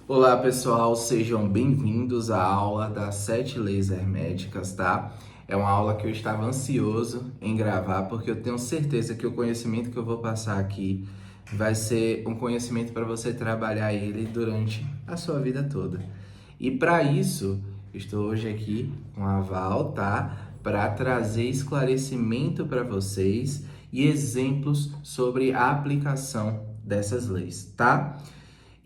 Olá pessoal, sejam bem-vindos à aula das 7 leis herméticas, tá? É uma aula que eu estava ansioso em gravar porque eu tenho certeza que o conhecimento que eu vou passar aqui vai ser um conhecimento para você trabalhar ele durante a sua vida toda. E para isso, estou hoje aqui com a Val, tá? Para trazer esclarecimento para vocês e exemplos sobre a aplicação dessas leis, tá?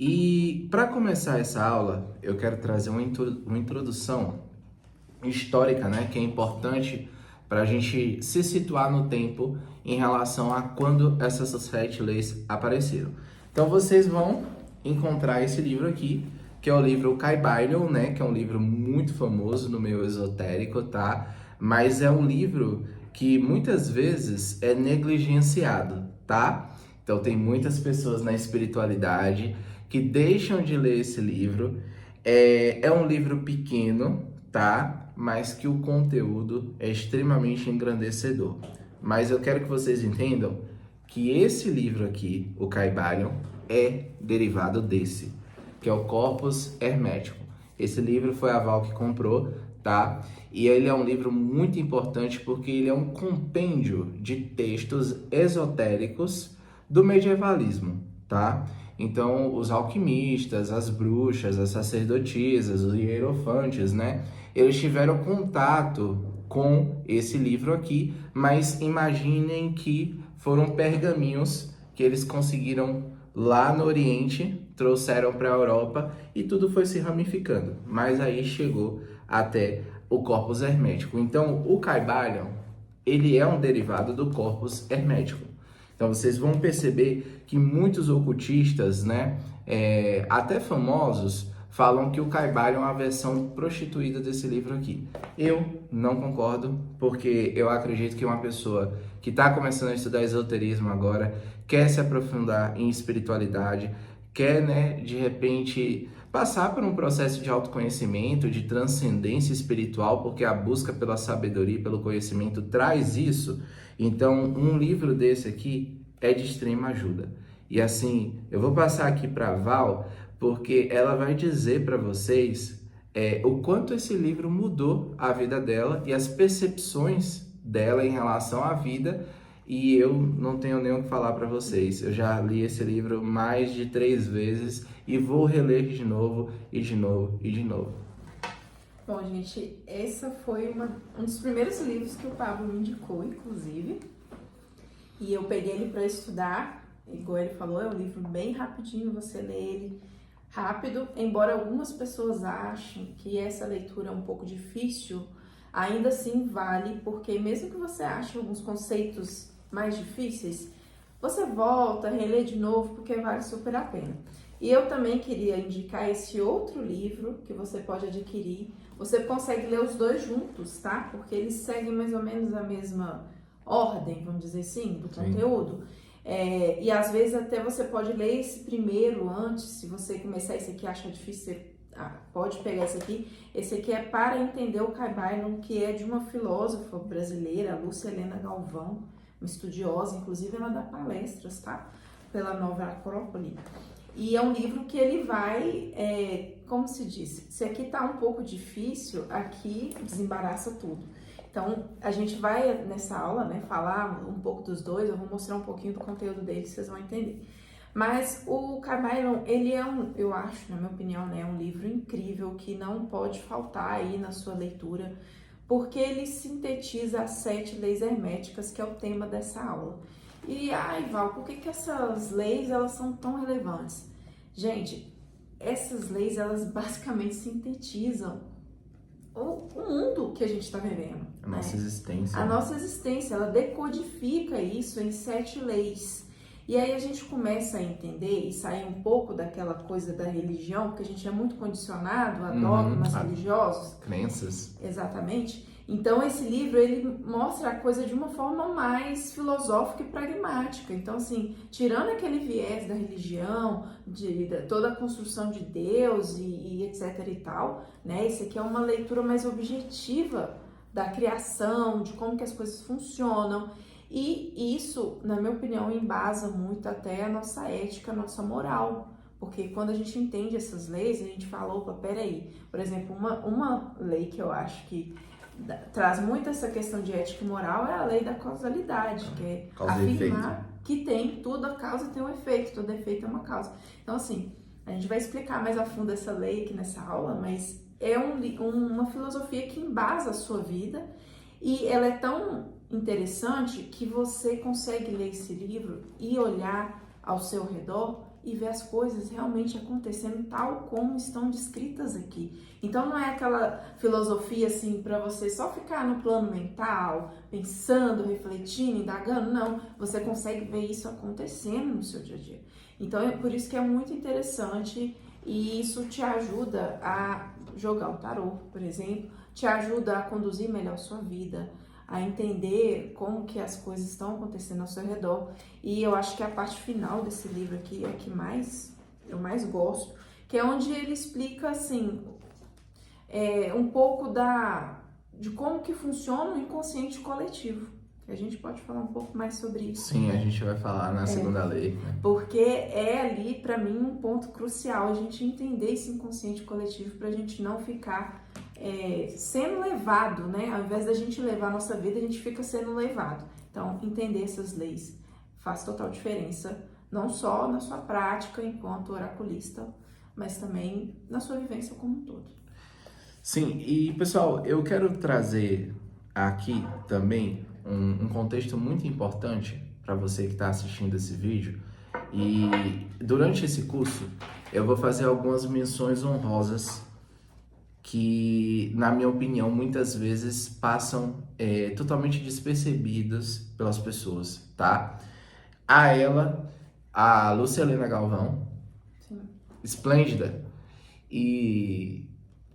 E para começar essa aula, eu quero trazer uma introdução histórica, né, que é importante para a gente se situar no tempo em relação a quando essas 7 leis apareceram. Então vocês vão encontrar esse livro aqui, que é o livro Kybalion, né, que é um livro muito famoso no meio esotérico, tá? Mas é um livro que muitas vezes é negligenciado, tá? Então tem muitas pessoas na espiritualidade que deixam de ler esse livro. É um livro pequeno, tá? Mas que o conteúdo é extremamente engrandecedor. Mas eu quero que vocês entendam que esse livro aqui, o Kybalion, é derivado desse, que é o Corpus Hermético. Esse livro foi a Val que comprou, tá? E ele é um livro muito importante porque ele é um compêndio de textos esotéricos do medievalismo, tá? Então, os alquimistas, as bruxas, as sacerdotisas, os hierofantes, né? Eles tiveram contato com esse livro aqui, mas imaginem que foram pergaminhos que eles conseguiram lá no Oriente, trouxeram para a Europa e tudo foi se ramificando. Mas aí chegou até o corpus hermético. Então, o Kybalion, ele é um derivado do corpus hermético. Então vocês vão perceber que muitos ocultistas, né, até famosos, falam que o Kybalion é uma versão prostituída desse livro aqui. Eu não concordo, porque eu acredito que uma pessoa que está começando a estudar esoterismo agora, quer se aprofundar em espiritualidade, quer, né, de repente passar por um processo de autoconhecimento, de transcendência espiritual, porque a busca pela sabedoria e pelo conhecimento traz isso. Então, um livro desse aqui é de extrema ajuda. E assim, eu vou passar aqui para a Val, porque ela vai dizer para vocês o quanto esse livro mudou a vida dela e as percepções dela em relação à vida. E eu não tenho nem o que falar para vocês. Eu já li esse livro mais de 3 vezes e vou reler de novo, e de novo, e de novo. Bom, gente, essa foi um dos primeiros livros que o Pablo me indicou, inclusive. E eu peguei ele para estudar, igual ele falou, é um livro bem rapidinho, você lê ele rápido. Embora algumas pessoas achem que essa leitura é um pouco difícil, ainda assim vale, porque mesmo que você ache alguns conceitos mais difíceis, você volta, relê de novo, porque vale super a pena. E eu também queria indicar esse outro livro que você pode adquirir. Você consegue ler os dois juntos, tá? Porque eles seguem mais ou menos a mesma ordem, vamos dizer assim, do conteúdo. E às vezes até você pode ler esse primeiro antes, se você começar esse aqui e achar difícil, você pode pegar esse aqui. Esse aqui é Para Entender o Kybalion, que é de uma filósofa brasileira, Lúcia Helena Galvão, uma estudiosa, inclusive ela dá palestras, tá? Pela Nova Acrópole. E é um livro que ele vai, como se diz, se aqui tá um pouco difícil, aqui desembaraça tudo. Então, a gente vai nessa aula, né, falar um pouco dos dois, eu vou mostrar um pouquinho do conteúdo dele, vocês vão entender. Mas o Kybalion, ele é eu acho, na minha opinião, né, um livro incrível que não pode faltar aí na sua leitura, porque ele sintetiza as 7 leis herméticas, que é o tema dessa aula. E, Val, por que essas leis, elas são tão relevantes? Gente, essas leis, elas basicamente sintetizam o mundo que a gente está vivendo. A nossa existência. A nossa existência, ela decodifica isso em 7 leis. E aí a gente começa a entender e sair um pouco daquela coisa da religião, porque a gente é muito condicionado a dogmas religiosos. Crenças. Exatamente. Então esse livro, ele mostra a coisa de uma forma mais filosófica e pragmática. Então assim, tirando aquele viés da religião, de toda a construção de Deus e etc e tal, né? Esse aqui é uma leitura mais objetiva da criação, de como que as coisas funcionam. E isso, na minha opinião, embasa muito até a nossa ética, a nossa moral. Porque quando a gente entende essas leis, a gente fala, opa, peraí. Por exemplo, uma lei que eu acho que traz muito essa questão de ética e moral é a lei da causalidade, que é Causa e afirmar que tem toda causa tem um efeito, todo efeito é uma causa. Então, assim, a gente vai explicar mais a fundo essa lei aqui nessa aula, mas é uma filosofia que embasa a sua vida e ela é tão interessante que você consegue ler esse livro e olhar ao seu redor e ver as coisas realmente acontecendo tal como estão descritas aqui. Então não é aquela filosofia assim para você só ficar no plano mental, pensando, refletindo, indagando, não. Você consegue ver isso acontecendo no seu dia a dia. Então é por isso que é muito interessante e isso te ajuda a jogar o tarô, por exemplo, te ajuda a conduzir melhor a sua vida, a entender como que as coisas estão acontecendo ao seu redor. E eu acho que a parte final desse livro aqui é a que eu mais gosto, que é onde ele explica, assim, um pouco de como que funciona o inconsciente coletivo. A gente pode falar um pouco mais sobre isso. Sim, a gente vai falar na segunda lei. Né? Porque é ali, para mim, um ponto crucial a gente entender esse inconsciente coletivo para a gente não ficar sendo levado, né? Ao invés da gente levar a nossa vida, a gente fica sendo levado. Então, entender essas leis faz total diferença, não só na sua prática enquanto oraculista, mas também na sua vivência como um todo. Sim, e pessoal, eu quero trazer aqui também um contexto muito importante para você que está assistindo esse vídeo. E durante esse curso eu vou fazer algumas menções honrosas que, na minha opinião, muitas vezes passam totalmente despercebidas pelas pessoas, tá? A Lúcia Helena Galvão, Sim. esplêndida, e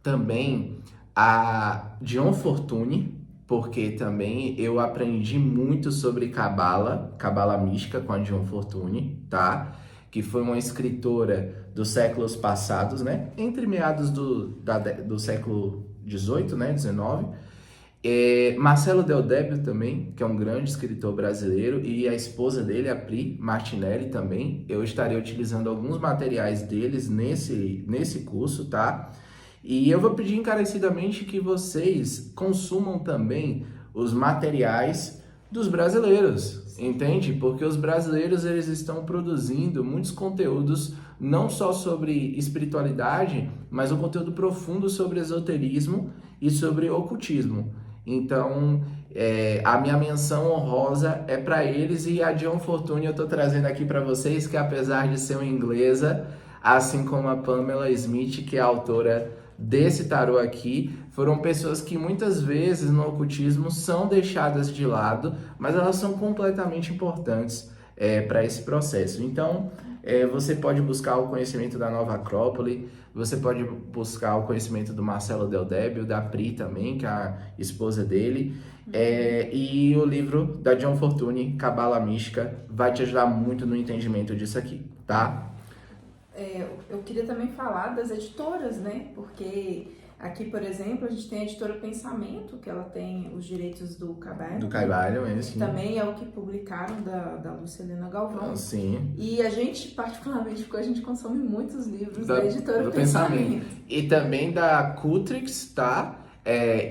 também a Dion Fortune, porque também eu aprendi muito sobre Cabala mística com a Dion Fortune, tá? Que foi uma escritora dos séculos passados, né? Entre meados do século XVIII, né? XIX. Marcelo Del Débio também, que é um grande escritor brasileiro, e a esposa dele, a Pri Martinelli também. Eu estarei utilizando alguns materiais deles nesse curso, tá? E eu vou pedir encarecidamente que vocês consumam também os materiais dos brasileiros, entende? Porque os brasileiros, eles estão produzindo muitos conteúdos, não só sobre espiritualidade, mas um conteúdo profundo sobre esoterismo e sobre ocultismo. Então, a minha menção honrosa é para eles, e a Dion Fortune eu estou trazendo aqui para vocês, que apesar de ser uma inglesa, assim como a Pamela Smith, que é a autora desse tarô aqui, foram pessoas que muitas vezes no ocultismo são deixadas de lado, mas elas são completamente importantes para esse processo. Então, você pode buscar o conhecimento da Nova Acrópole, você pode buscar o conhecimento do Marcelo Del Débio, da Pri também, que é a esposa dele, e o livro da Dion Fortune, Cabala Mística, vai te ajudar muito no entendimento disso aqui, tá? Eu queria também falar das editoras, né? Porque aqui, por exemplo, a gente tem a editora Pensamento, que ela tem os direitos do Cabalho. Do Cabalho, que também é o que publicaram da Lúcia Helena Galvão. Sim. E a gente, particularmente, porque a gente consome muitos livros da editora do Pensamento. E também da Cultrix, tá?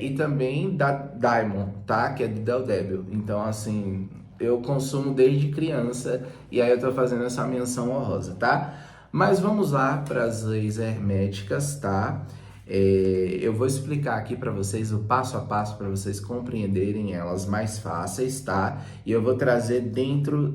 E também da Diamond, tá? Que é do Del Débio. Então, assim, eu consumo desde criança e aí eu tô fazendo essa menção honrosa, tá? Mas vamos lá para as leis herméticas, tá? Eu vou explicar aqui para vocês o passo a passo para vocês compreenderem elas mais fáceis, tá? E eu vou trazer dentro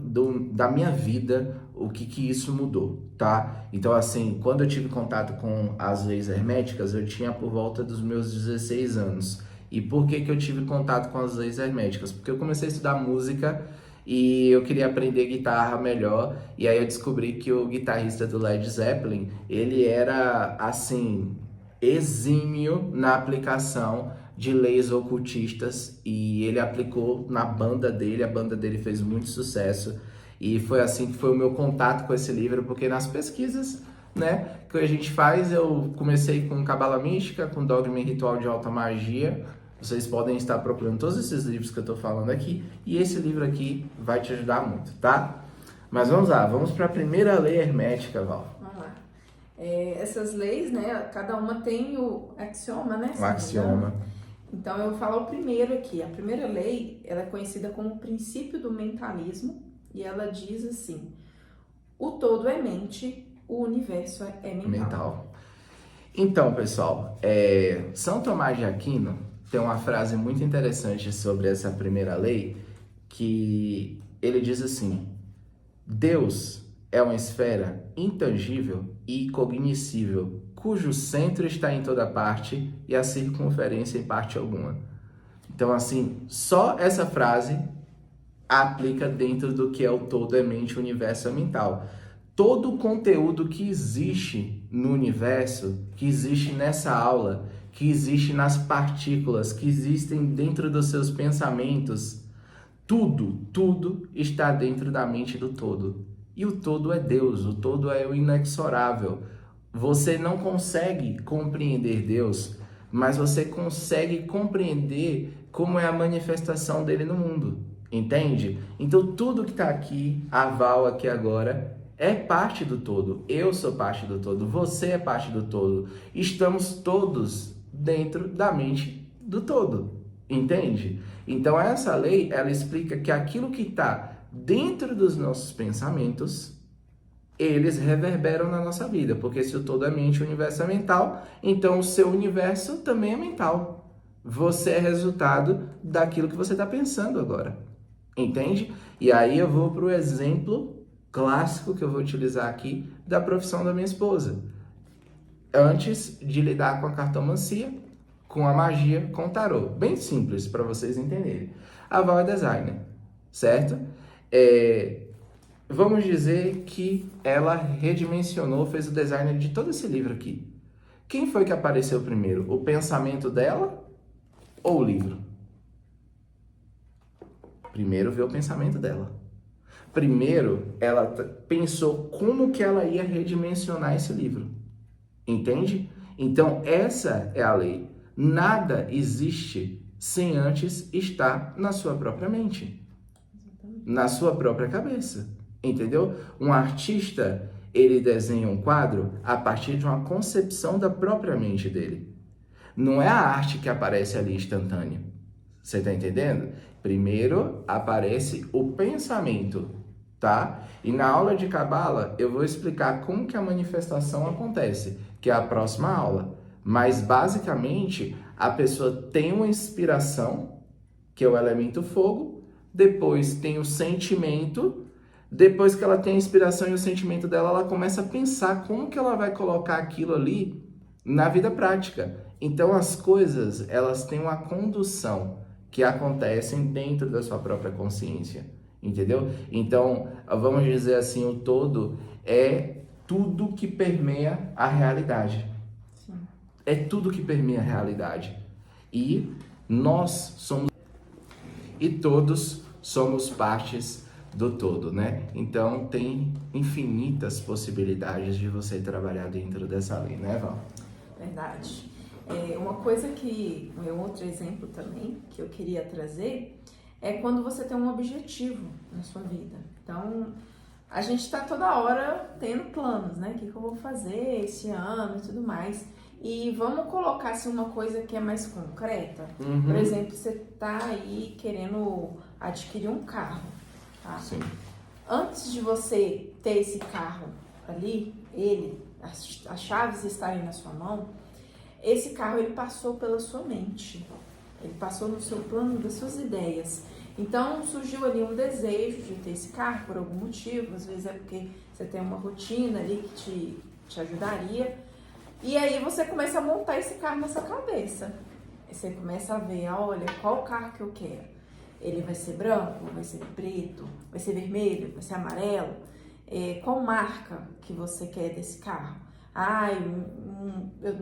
da minha vida o que isso mudou, tá? Então, assim, quando eu tive contato com as leis herméticas, eu tinha por volta dos meus 16 anos. E por que eu tive contato com as leis herméticas? Porque eu comecei a estudar música e eu queria aprender guitarra melhor, e aí eu descobri que o guitarrista do Led Zeppelin, ele era, assim, exímio na aplicação de leis ocultistas, e ele aplicou na banda dele, a banda dele fez muito sucesso, e foi assim que foi o meu contato com esse livro, porque nas pesquisas, né, que a gente faz, eu comecei com Cabala Mística, com Dogma e Ritual de Alta Magia. Vocês podem estar procurando todos esses livros que eu estou falando aqui, e esse livro aqui vai te ajudar muito, tá? Mas vamos lá, vamos para a primeira lei hermética, Val. Vamos lá. Essas leis, né, cada uma tem o axioma, né? Um axioma. Então, eu vou falar o primeiro aqui. A primeira lei, ela é conhecida como o princípio do mentalismo, e ela diz assim: o todo é mente, o universo é mental. Então, pessoal, São Tomás de Aquino tem uma frase muito interessante sobre essa primeira lei, que ele diz assim: Deus é uma esfera intangível e cognoscível, cujo centro está em toda parte e a circunferência em parte alguma. Então, assim, só essa frase aplica dentro do que é o todo é mente, o universo é mental. Todo o conteúdo que existe no universo, que existe nessa aula, que existe nas partículas, que existem dentro dos seus pensamentos, tudo está dentro da mente do todo. E o todo é Deus, o todo é o inexorável. Você não consegue compreender Deus, mas você consegue compreender como é a manifestação dele no mundo. Entende? Então tudo que está aqui, a Val aqui agora, é parte do todo. Eu sou parte do todo, você é parte do todo. Estamos todos dentro da mente do todo. Entende? Então essa lei, ela explica que aquilo que está dentro dos nossos pensamentos, eles reverberam na nossa vida, porque se o todo é mente, o universo é mental, então o seu universo também é mental. Você é resultado daquilo que você está pensando agora, entende? E aí eu vou para o exemplo clássico que eu vou utilizar aqui da profissão da minha esposa. Antes de lidar com a cartomancia, com a magia, com o tarô. Bem simples para vocês entenderem. A Val é designer, certo? Vamos dizer que ela redimensionou, fez o design de todo esse livro aqui. Quem foi que apareceu primeiro? O pensamento dela ou o livro? Primeiro veio o pensamento dela. Primeiro, ela pensou como que ela ia redimensionar esse livro. Entende? Então, essa é a lei. Nada existe sem antes estar na sua própria mente, na sua própria cabeça. Entendeu? Um artista, ele desenha um quadro a partir de uma concepção da própria mente dele. Não é a arte que aparece ali instantânea. Você está entendendo? Primeiro aparece o pensamento, tá? E na aula de Cabala eu vou explicar como que a manifestação acontece, que é a próxima aula. Mas basicamente a pessoa tem uma inspiração, que é o elemento fogo, depois tem o sentimento. Depois que ela tem a inspiração e o sentimento dela, ela começa a pensar como que ela vai colocar aquilo ali na vida prática. Então as coisas, elas têm uma condução que acontecem dentro da sua própria consciência, entendeu? Então, vamos dizer assim, o todo é tudo que permeia a realidade. Sim. É tudo que permeia a realidade. E nós somos... E todos somos partes do todo, né? Então tem infinitas possibilidades de você trabalhar dentro dessa lei, né, Val? Verdade. Uma coisa que, outro exemplo também que eu queria trazer é quando você tem um objetivo na sua vida. Então, a gente está toda hora tendo planos, né? O que eu vou fazer esse ano e tudo mais. E vamos colocar assim, uma coisa que é mais concreta. Uhum. Por exemplo, você está aí querendo adquirir um carro. Tá? Sim. Antes de você ter esse carro ali, as chaves estarem na sua mão, esse carro ele passou pela sua mente, ele passou no seu plano das suas ideias. Então surgiu ali um desejo de ter esse carro por algum motivo, às vezes é porque você tem uma rotina ali que te ajudaria. E aí você começa a montar esse carro na sua cabeça. Você começa a ver, olha, qual carro que eu quero. Ele vai ser branco, vai ser preto, vai ser vermelho, vai ser amarelo. Qual marca que você quer desse carro?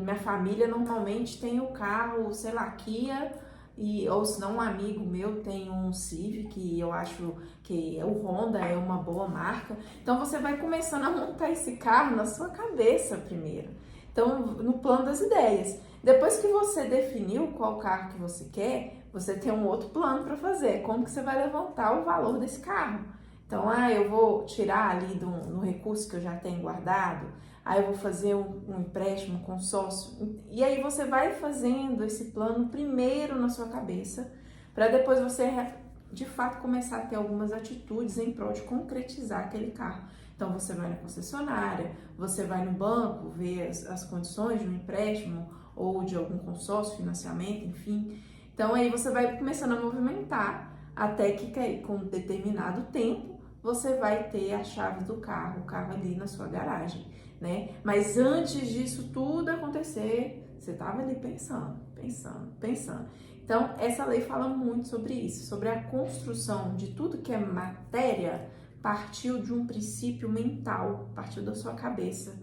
Minha família normalmente tem o carro, sei lá, Kia, ou se não um amigo meu tem um Civic, e eu acho que o Honda é uma boa marca. Então você vai começando a montar esse carro na sua cabeça primeiro. Então, no plano das ideias. Depois que você definiu qual carro que você quer, você tem um outro plano para fazer. Como que você vai levantar o valor desse carro? Então, eu vou tirar ali no recurso que eu já tenho guardado. eu vou fazer um empréstimo, um consórcio. E aí você vai fazendo esse plano primeiro na sua cabeça, para depois você de fato começar a ter algumas atitudes em prol de concretizar aquele carro. Então você vai na concessionária, você vai no banco ver as condições de um empréstimo ou de algum consórcio, financiamento, enfim. Então aí você vai começando a movimentar até que com um determinado tempo você vai ter a chave do carro, o carro ali na sua garagem, né? Mas antes disso tudo acontecer, você estava ali pensando. Então, essa lei fala muito sobre isso, sobre a construção de tudo que é matéria, partiu de um princípio mental, partiu da sua cabeça.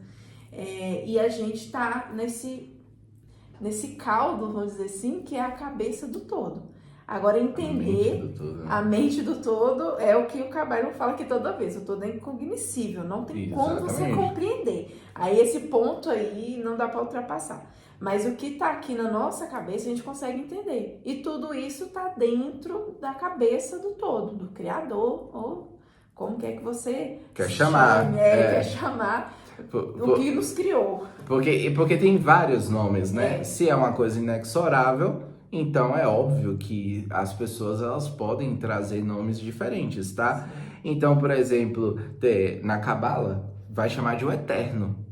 E a gente está nesse caldo, vamos dizer assim, que é a cabeça do todo. Agora, entender a mente do todo é o que o Caballo fala aqui toda vez. O todo é incognoscível, não tem como você compreender. Aí, esse ponto aí não dá para ultrapassar. Mas o que está aqui na nossa cabeça a gente consegue entender. E tudo isso está dentro da cabeça do todo, do Criador, ou como quer que você quer chamar. Quer chamar o que nos criou. Porque tem vários nomes, né? Se é uma coisa inexorável, então é óbvio que as pessoas elas podem trazer nomes diferentes, tá? Então, por exemplo, na Cabala vai chamar de o Eterno.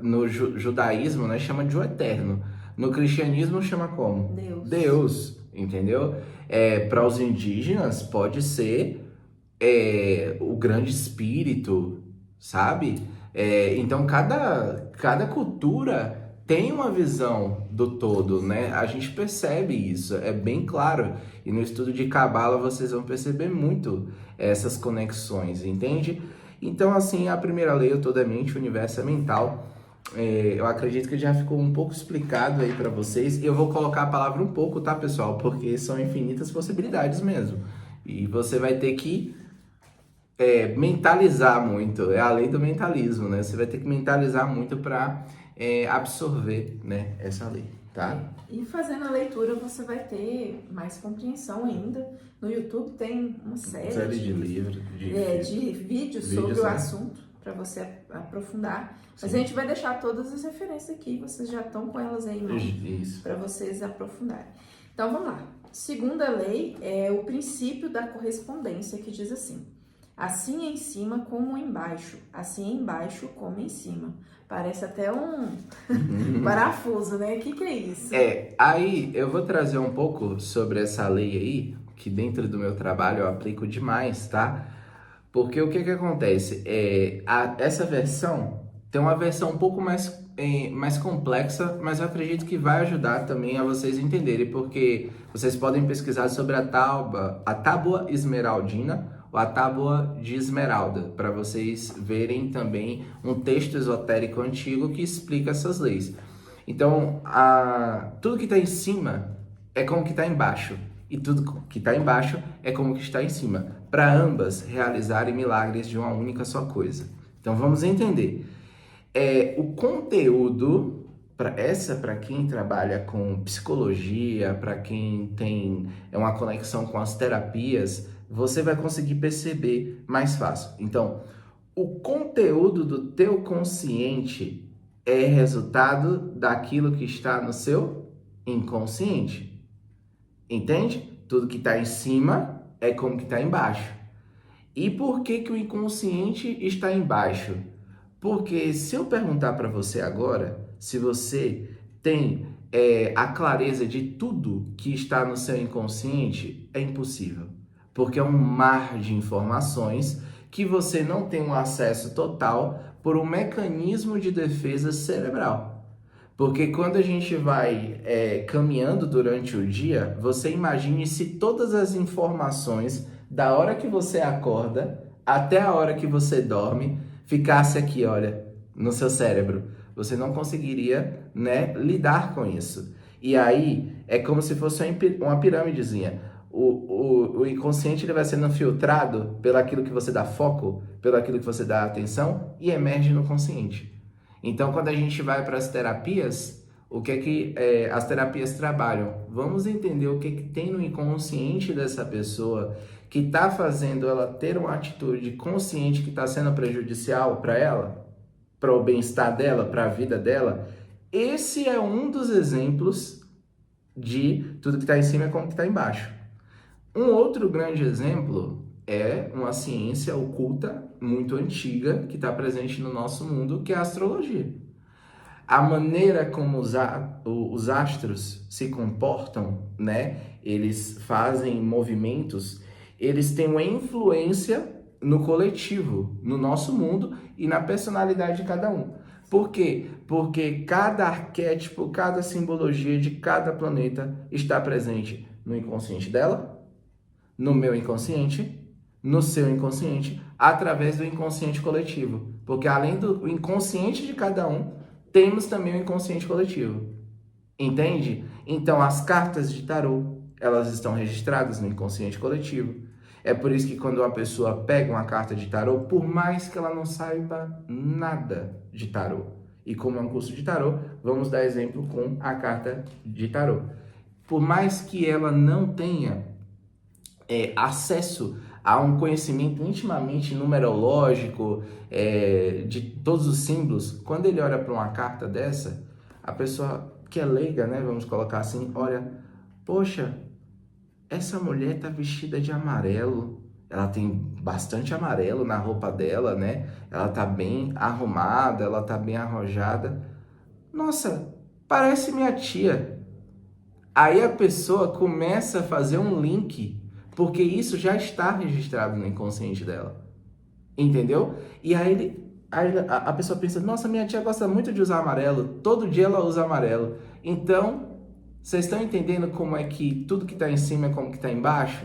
No judaísmo, né, chama de o Eterno. No cristianismo chama como? Deus, entendeu? Para os indígenas pode ser o grande espírito, sabe? Então cada cultura tem uma visão do todo, né? A gente percebe isso, é bem claro. E no estudo de Cabala vocês vão perceber muito essas conexões, entende? Então, assim, a primeira lei, o todo é mente, o universo é mental. Eu acredito que já ficou um pouco explicado aí para vocês. Eu vou colocar a palavra um pouco, tá, pessoal? Porque são infinitas possibilidades mesmo. E você vai ter que mentalizar muito. É a lei do mentalismo, né? Você vai ter que mentalizar muito para absorver, né, essa lei, tá? E fazendo a leitura você vai ter mais compreensão ainda. No YouTube tem uma série de livros, de vídeos sobre o assunto para você aprofundar. Mas a gente vai deixar todas as referências aqui, vocês já estão com elas aí em mãos para vocês aprofundarem. Então vamos lá. Segunda lei é o princípio da correspondência, que diz assim: assim em cima como embaixo, assim embaixo como em cima. Parece até um parafuso, né? O que é isso? Aí eu vou trazer um pouco sobre essa lei aí, que dentro do meu trabalho eu aplico demais, tá? Porque o que acontece? Essa versão tem uma versão um pouco mais complexa, mas eu acredito que vai ajudar também a vocês entenderem, porque vocês podem pesquisar sobre a tábua esmeraldina, ou a tábua de esmeralda, para vocês verem também um texto esotérico antigo que explica essas leis. Então, tudo que está em cima é como que está embaixo, e tudo que está embaixo é como que está em cima, para ambas realizarem milagres de uma única só coisa. Então, vamos entender. O conteúdo, para quem trabalha com psicologia, para quem tem uma conexão com as terapias, você vai conseguir perceber mais fácil. Então, o conteúdo do teu consciente é resultado daquilo que está no seu inconsciente. Entende? Tudo que está em cima é como que está embaixo. E por que o inconsciente está embaixo? Porque se eu perguntar para você agora, se você tem a clareza de tudo que está no seu inconsciente, é impossível. Porque é um mar de informações que você não tem um acesso total por um mecanismo de defesa cerebral. Porque quando a gente vai caminhando durante o dia, você imagine se todas as informações da hora que você acorda até a hora que você dorme ficasse aqui, olha, no seu cérebro. Você não conseguiria, né, lidar com isso. E aí é como se fosse uma pirâmidezinha. O inconsciente ele vai sendo filtrado pelo aquilo que você dá foco, pelo aquilo que você dá atenção e emerge no consciente. Então, quando a gente vai para as terapias, o que é que as terapias trabalham? Vamos entender o que tem no inconsciente dessa pessoa que está fazendo ela ter uma atitude consciente que está sendo prejudicial para ela. para o bem-estar dela, para a vida dela. Esse é um dos exemplos de tudo que está em cima é como que está embaixo. Um outro grande exemplo é uma ciência oculta muito antiga que está presente no nosso mundo, que é a astrologia. A maneira como os astros se comportam, né? Eles fazem movimentos, eles têm uma influência no coletivo, no nosso mundo e na personalidade de cada um. Por quê? Porque cada arquétipo, cada simbologia de cada planeta está presente no inconsciente dela, no meu inconsciente, no seu inconsciente, através do inconsciente coletivo. Porque além do inconsciente de cada um, temos também o inconsciente coletivo. Entende? Então, as cartas de tarô, elas estão registradas no inconsciente coletivo. É por isso que quando uma pessoa pega uma carta de tarô, por mais que ela não saiba nada de tarô, e como é um curso de tarô, vamos dar exemplo com a carta de tarô. Por mais que ela não tenha acesso a um conhecimento intimamente numerológico de todos os símbolos, quando ele olha para uma carta dessa, a pessoa que é leiga, né, vamos colocar assim, olha, poxa, essa mulher está vestida de amarelo, ela tem bastante amarelo na roupa dela, né? Ela tá bem arrumada, ela tá bem arrojada. Nossa, parece minha tia. Aí a pessoa começa a fazer um link, porque isso já está registrado no inconsciente dela. Entendeu? E aí a pessoa pensa, nossa, minha tia gosta muito de usar amarelo, todo dia ela usa amarelo. Então, vocês estão entendendo como é que tudo que está em cima é como que está embaixo?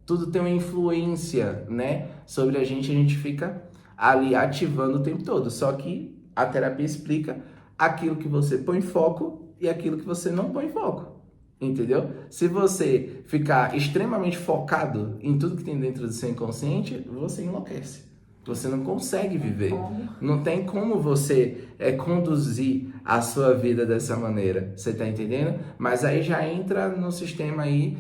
Tudo tem uma influência, né, sobre a gente fica ali ativando o tempo todo. Só que a terapia explica aquilo que você põe foco e aquilo que você não põe foco. Entendeu? Se você ficar extremamente focado em tudo que tem dentro do seu inconsciente, você enlouquece. Você não consegue viver. Não tem como você conduzir a sua vida dessa maneira. Você tá entendendo? Mas aí já entra no sistema aí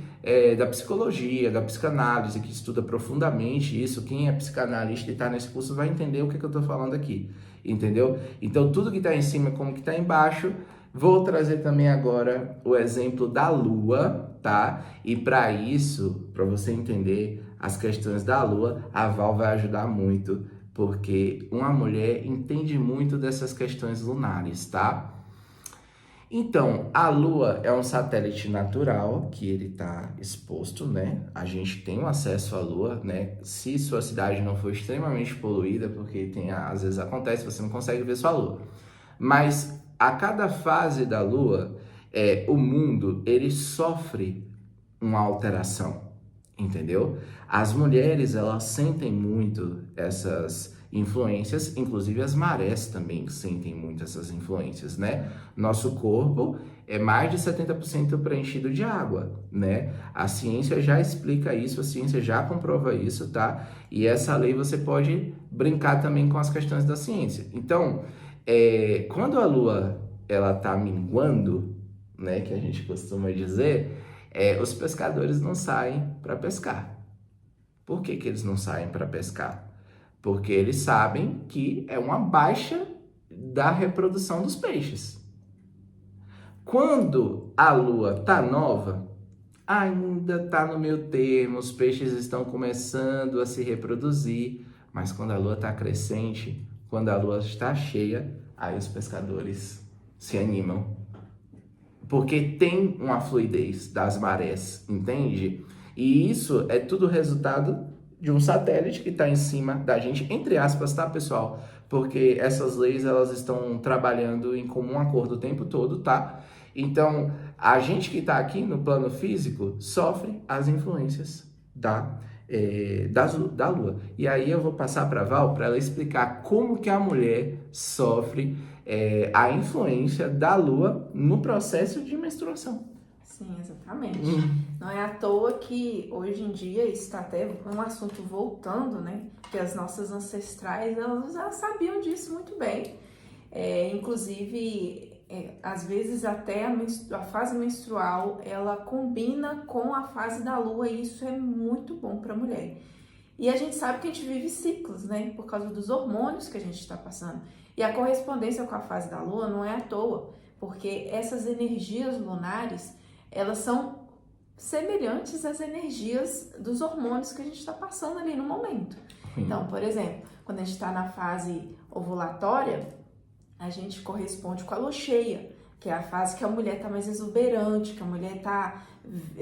da psicologia, da psicanálise, que estuda profundamente isso. Quem é psicanalista e está nesse curso vai entender o que eu tô falando aqui. Entendeu? Então tudo que tá em cima é como que tá embaixo. Vou trazer também agora o exemplo da Lua, tá? E para isso, para você entender as questões da Lua, a Val vai ajudar muito, porque uma mulher entende muito dessas questões lunares, tá? Então, a Lua é um satélite natural que ele está exposto, né? A gente tem um acesso à Lua, né? Se sua cidade não for extremamente poluída, porque às vezes acontece, você não consegue ver sua Lua. Mas a cada fase da Lua, o mundo ele sofre uma alteração, entendeu? As mulheres elas sentem muito essas influências, inclusive as marés também sentem muito essas influências, né? Nosso corpo é mais de 70% preenchido de água, né? A ciência já explica isso, a ciência já comprova isso, tá? E essa lei você pode brincar também com as questões da ciência. Então, quando a Lua ela tá minguando, né, que a gente costuma dizer, os pescadores não saem para pescar. Por que que eles não saem para pescar? Porque eles sabem que é uma baixa da reprodução dos peixes. Quando a Lua tá nova, ainda tá no meio termo, os peixes estão começando a se reproduzir, mas quando a Lua tá crescente, quando a Lua está cheia, aí os pescadores se animam. Porque tem uma fluidez das marés, entende? E isso é tudo resultado de um satélite que está em cima da gente, entre aspas, tá, pessoal? Porque essas leis, elas estão trabalhando em comum acordo o tempo todo, tá? Então, a gente que está aqui no plano físico sofre as influências da Lua. E aí eu vou passar para a Val para ela explicar como que a mulher sofre a influência da Lua no processo de menstruação. Sim, exatamente. Não é à toa que hoje em dia está até um assunto voltando, né? Que as nossas ancestrais, elas já sabiam disso muito bem. Inclusive, às vezes até a fase menstrual, ela combina com a fase da lua e isso é muito bom para a mulher. E a gente sabe que a gente vive ciclos, né? Por causa dos hormônios que a gente está passando. E a correspondência com a fase da Lua não é à toa, porque essas energias lunares, elas são semelhantes às energias dos hormônios que a gente está passando ali no momento. Então, por exemplo, quando a gente está na fase ovulatória, a gente corresponde com a lua cheia, que é a fase que a mulher está mais exuberante, que a mulher está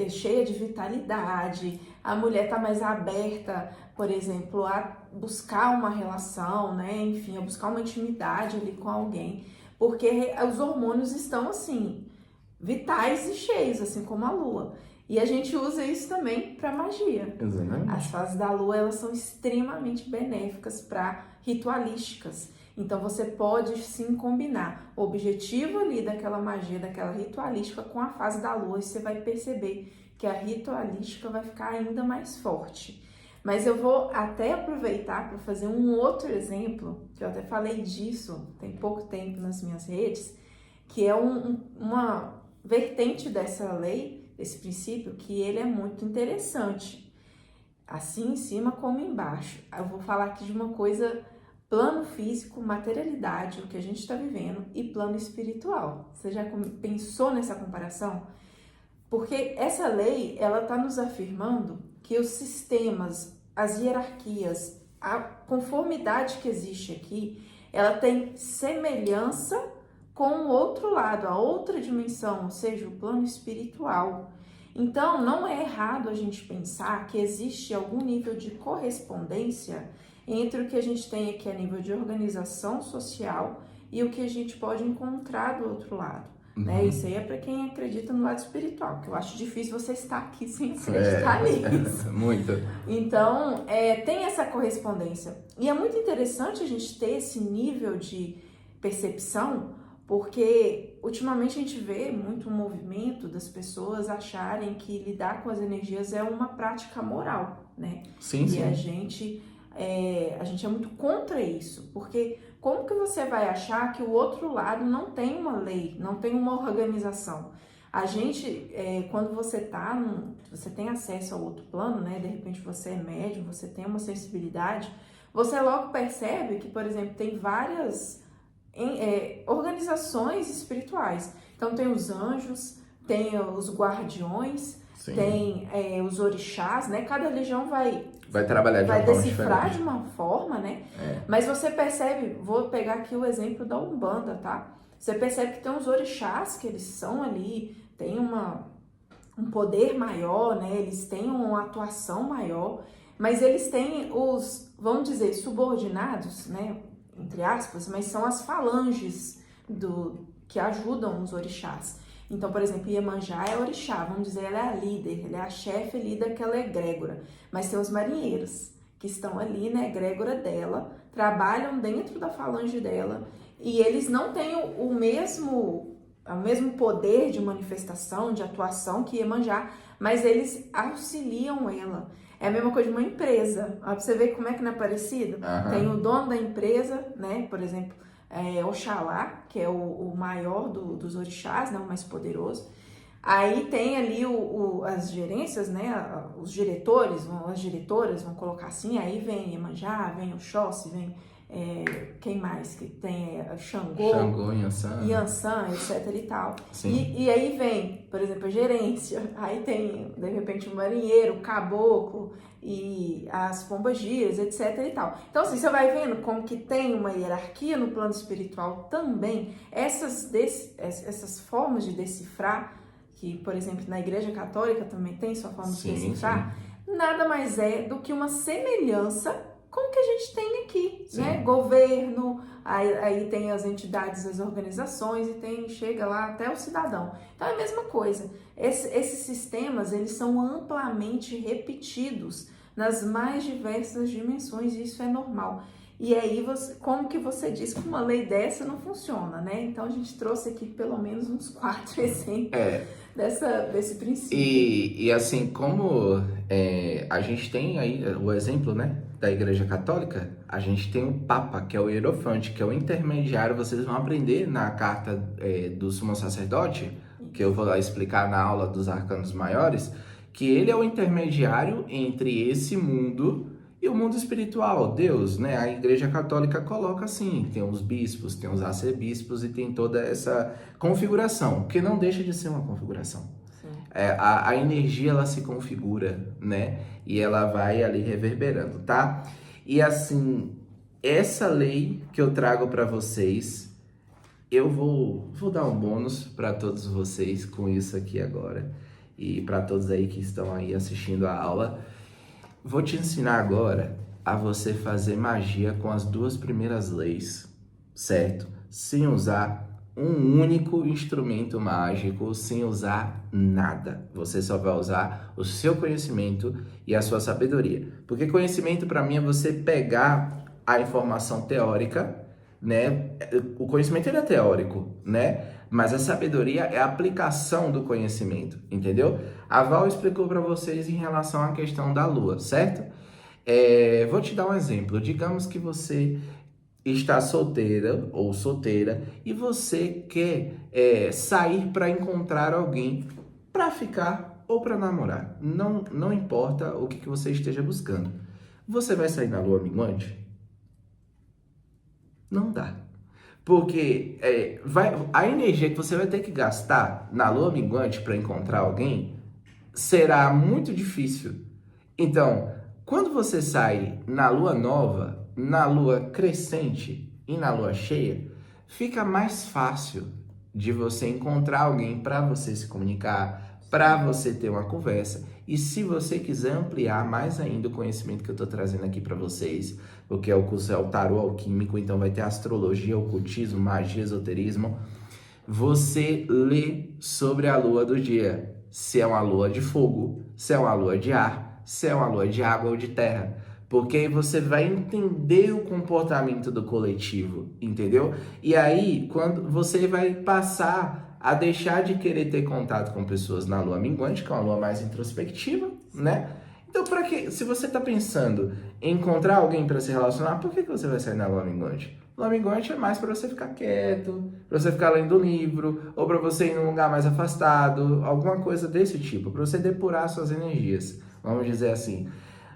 cheia de vitalidade, a mulher está mais aberta, por exemplo, a buscar uma relação, né? Enfim, a buscar uma intimidade ali com alguém, porque os hormônios estão assim, vitais e cheios, assim como a lua. E a gente usa isso também para magia. Exatamente. As fases da lua, elas são extremamente benéficas para ritualísticas. Então você pode sim combinar o objetivo ali daquela magia, daquela ritualística com a fase da lua, e você vai perceber que a ritualística vai ficar ainda mais forte. Mas eu vou até aproveitar para fazer um outro exemplo, que eu até falei disso tem pouco tempo nas minhas redes, que é uma vertente dessa lei, desse princípio, que ele é muito interessante. Assim em cima como embaixo. Eu vou falar aqui de uma coisa, plano físico, materialidade, o que a gente está vivendo, e plano espiritual. Você já pensou nessa comparação? Porque essa lei, ela está nos afirmando que os sistemas, as hierarquias, a conformidade que existe aqui, ela tem semelhança com o outro lado, a outra dimensão, ou seja, o plano espiritual. Então, não é errado a gente pensar que existe algum nível de correspondência entre o que a gente tem aqui a nível de organização social e o que a gente pode encontrar do outro lado. Né? Isso aí é para quem acredita no lado espiritual, que eu acho difícil você estar aqui sem acreditar nisso. Muito. Então, tem essa correspondência. E é muito interessante a gente ter esse nível de percepção, porque ultimamente a gente vê muito um movimento das pessoas acharem que lidar com as energias é uma prática moral, né? Sim, e sim. a gente é muito contra isso, porque como que você vai achar que o outro lado não tem uma lei, não tem uma organização? A gente, quando você você tem acesso ao outro plano, né? De repente você é médium, você tem uma sensibilidade, você logo percebe que, por exemplo, tem várias organizações espirituais. Então tem os anjos, tem os guardiões, sim, tem os orixás, né? Cada religião vai trabalhar de uma forma decifrar diferente. de uma forma, né? Mas você percebe, vou pegar aqui o exemplo da Umbanda, tá? Você percebe que tem os orixás, que eles são ali, tem um poder maior, né? Eles têm uma atuação maior, mas eles têm os, vamos dizer, subordinados, né? Entre aspas, mas são as falanges que ajudam os orixás. Então, por exemplo, Iemanjá é orixá, vamos dizer, ela é a líder, ela é a chefe ali daquela egrégora. Mas tem os marinheiros, que estão ali na egrégora dela, trabalham dentro da falange dela, e eles não têm o mesmo poder de manifestação, de atuação que Iemanjá, mas eles auxiliam ela. É a mesma coisa de uma empresa. Pra você ver como é que não é parecido? Tem o dono da empresa, né? Por exemplo, Oxalá, que é o maior dos orixás, né? O mais poderoso. Aí tem ali as gerências, né? Os diretores, as diretoras, vamos colocar assim. Aí vem Iemanjá, vem Oxóssi, vem quem mais que tem? Xangô, Yansan, etc e tal. E aí vem, por exemplo, a gerência, aí tem, de repente, o marinheiro, o caboclo e as pombagiras, etc e tal. Então, assim, você vai vendo como que tem uma hierarquia no plano espiritual também. Essas formas de decifrar, que, por exemplo, na Igreja Católica também tem sua forma de decifrar, nada mais é do que uma semelhança como que a gente tem aqui, né? Governo, aí tem as entidades, as organizações e chega lá até o cidadão. Então é a mesma coisa. Esses sistemas, eles são amplamente repetidos nas mais diversas dimensões e isso é normal. E aí, como que você diz que uma lei dessa não funciona, né? Então a gente trouxe aqui pelo menos uns 4 exemplos desse princípio. E assim, como a gente tem aí o exemplo, né? Da Igreja Católica, a gente tem o Papa, que é o Hierofante, que é o intermediário. Vocês vão aprender na carta do Sumo Sacerdote, que eu vou explicar na aula dos Arcanos Maiores, que ele é o intermediário entre esse mundo E o mundo espiritual, Deus, né? A Igreja Católica coloca assim, tem os bispos, tem os arcebispos e tem toda essa configuração, que não deixa de ser uma configuração. A energia, ela se configura, né? E ela vai ali reverberando, tá? E assim, essa lei que eu trago para vocês, eu vou dar um bônus para todos vocês com isso aqui agora. E para todos aí que estão aí assistindo a aula. Vou te ensinar agora a você fazer magia com as 2 primeiras leis, certo? Sem usar um único instrumento mágico, sem usar nada. Você só vai usar o seu conhecimento e a sua sabedoria. Porque conhecimento para mim é você pegar a informação teórica, né? O conhecimento ele é teórico, né? Mas a sabedoria é a aplicação do conhecimento, entendeu? A Val explicou para vocês em relação à questão da lua, certo? Vou te dar um exemplo. Digamos que você está solteira ou solteira e você quer sair para encontrar alguém para ficar ou para namorar. Não importa o que você esteja buscando. Você vai sair na lua minguante? Não dá. Porque a energia que você vai ter que gastar na lua minguante para encontrar alguém será muito difícil. Então, quando você sai na lua nova, na lua crescente e na lua cheia, fica mais fácil de você encontrar alguém para você se comunicar, para você ter uma conversa. E se você quiser ampliar mais ainda o conhecimento que eu estou trazendo aqui para vocês, porque o curso é o tarô alquímico, então vai ter astrologia, ocultismo, magia, esoterismo, você lê sobre a lua do dia. Se é uma lua de fogo, se é uma lua de ar, se é uma lua de água ou de terra. Porque aí você vai entender o comportamento do coletivo, entendeu? E aí, quando você vai passar a deixar de querer ter contato com pessoas na lua minguante, que é uma lua mais introspectiva, né? Então, para que, se você está pensando em encontrar alguém para se relacionar, por que você vai sair na lua minguante? Lua minguante é mais para você ficar quieto, para você ficar lendo livro, ou para você ir num lugar mais afastado, alguma coisa desse tipo, para você depurar suas energias, vamos dizer assim.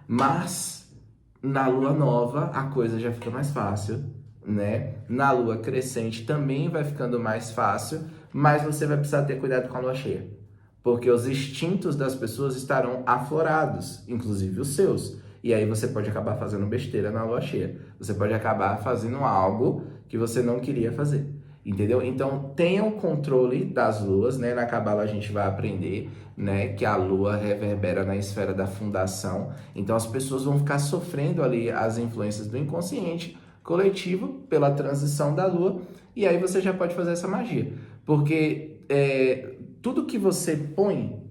Mas na lua nova a coisa já fica mais fácil, né? Na lua crescente também vai ficando mais fácil, mas você vai precisar ter cuidado com a lua cheia, porque os instintos das pessoas estarão aflorados, inclusive os seus. E aí você pode acabar fazendo besteira na lua cheia. Você pode acabar fazendo algo que você não queria fazer, entendeu? Então tenha o controle das luas, né? Na Cabala a gente vai aprender, né, que a lua reverbera na esfera da fundação. Então as pessoas vão ficar sofrendo ali as influências do inconsciente coletivo pela transição da lua. E aí você já pode fazer essa magia. Porque tudo que você põe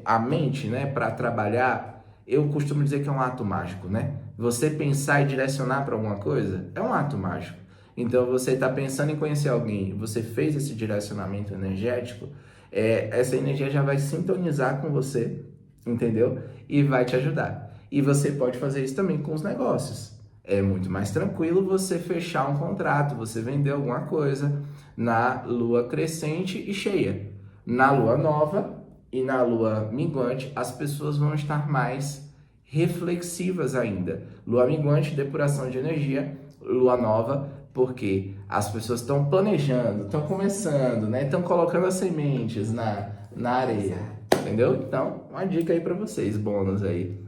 a mente, né, para trabalhar, eu costumo dizer que é um ato mágico, né? Você pensar e direcionar para alguma coisa é um ato mágico. Então, você está pensando em conhecer alguém, você fez esse direcionamento energético, essa energia já vai sintonizar com você, entendeu? E vai te ajudar. E você pode fazer isso também com os negócios. É muito mais tranquilo você fechar um contrato, você vender alguma coisa na lua crescente e cheia. Na lua nova e na lua minguante, as pessoas vão estar mais reflexivas ainda. Lua minguante, depuração de energia. Lua nova, porque as pessoas estão planejando, estão começando, né? Estão colocando as sementes na areia, entendeu? Então, uma dica aí para vocês, bônus aí.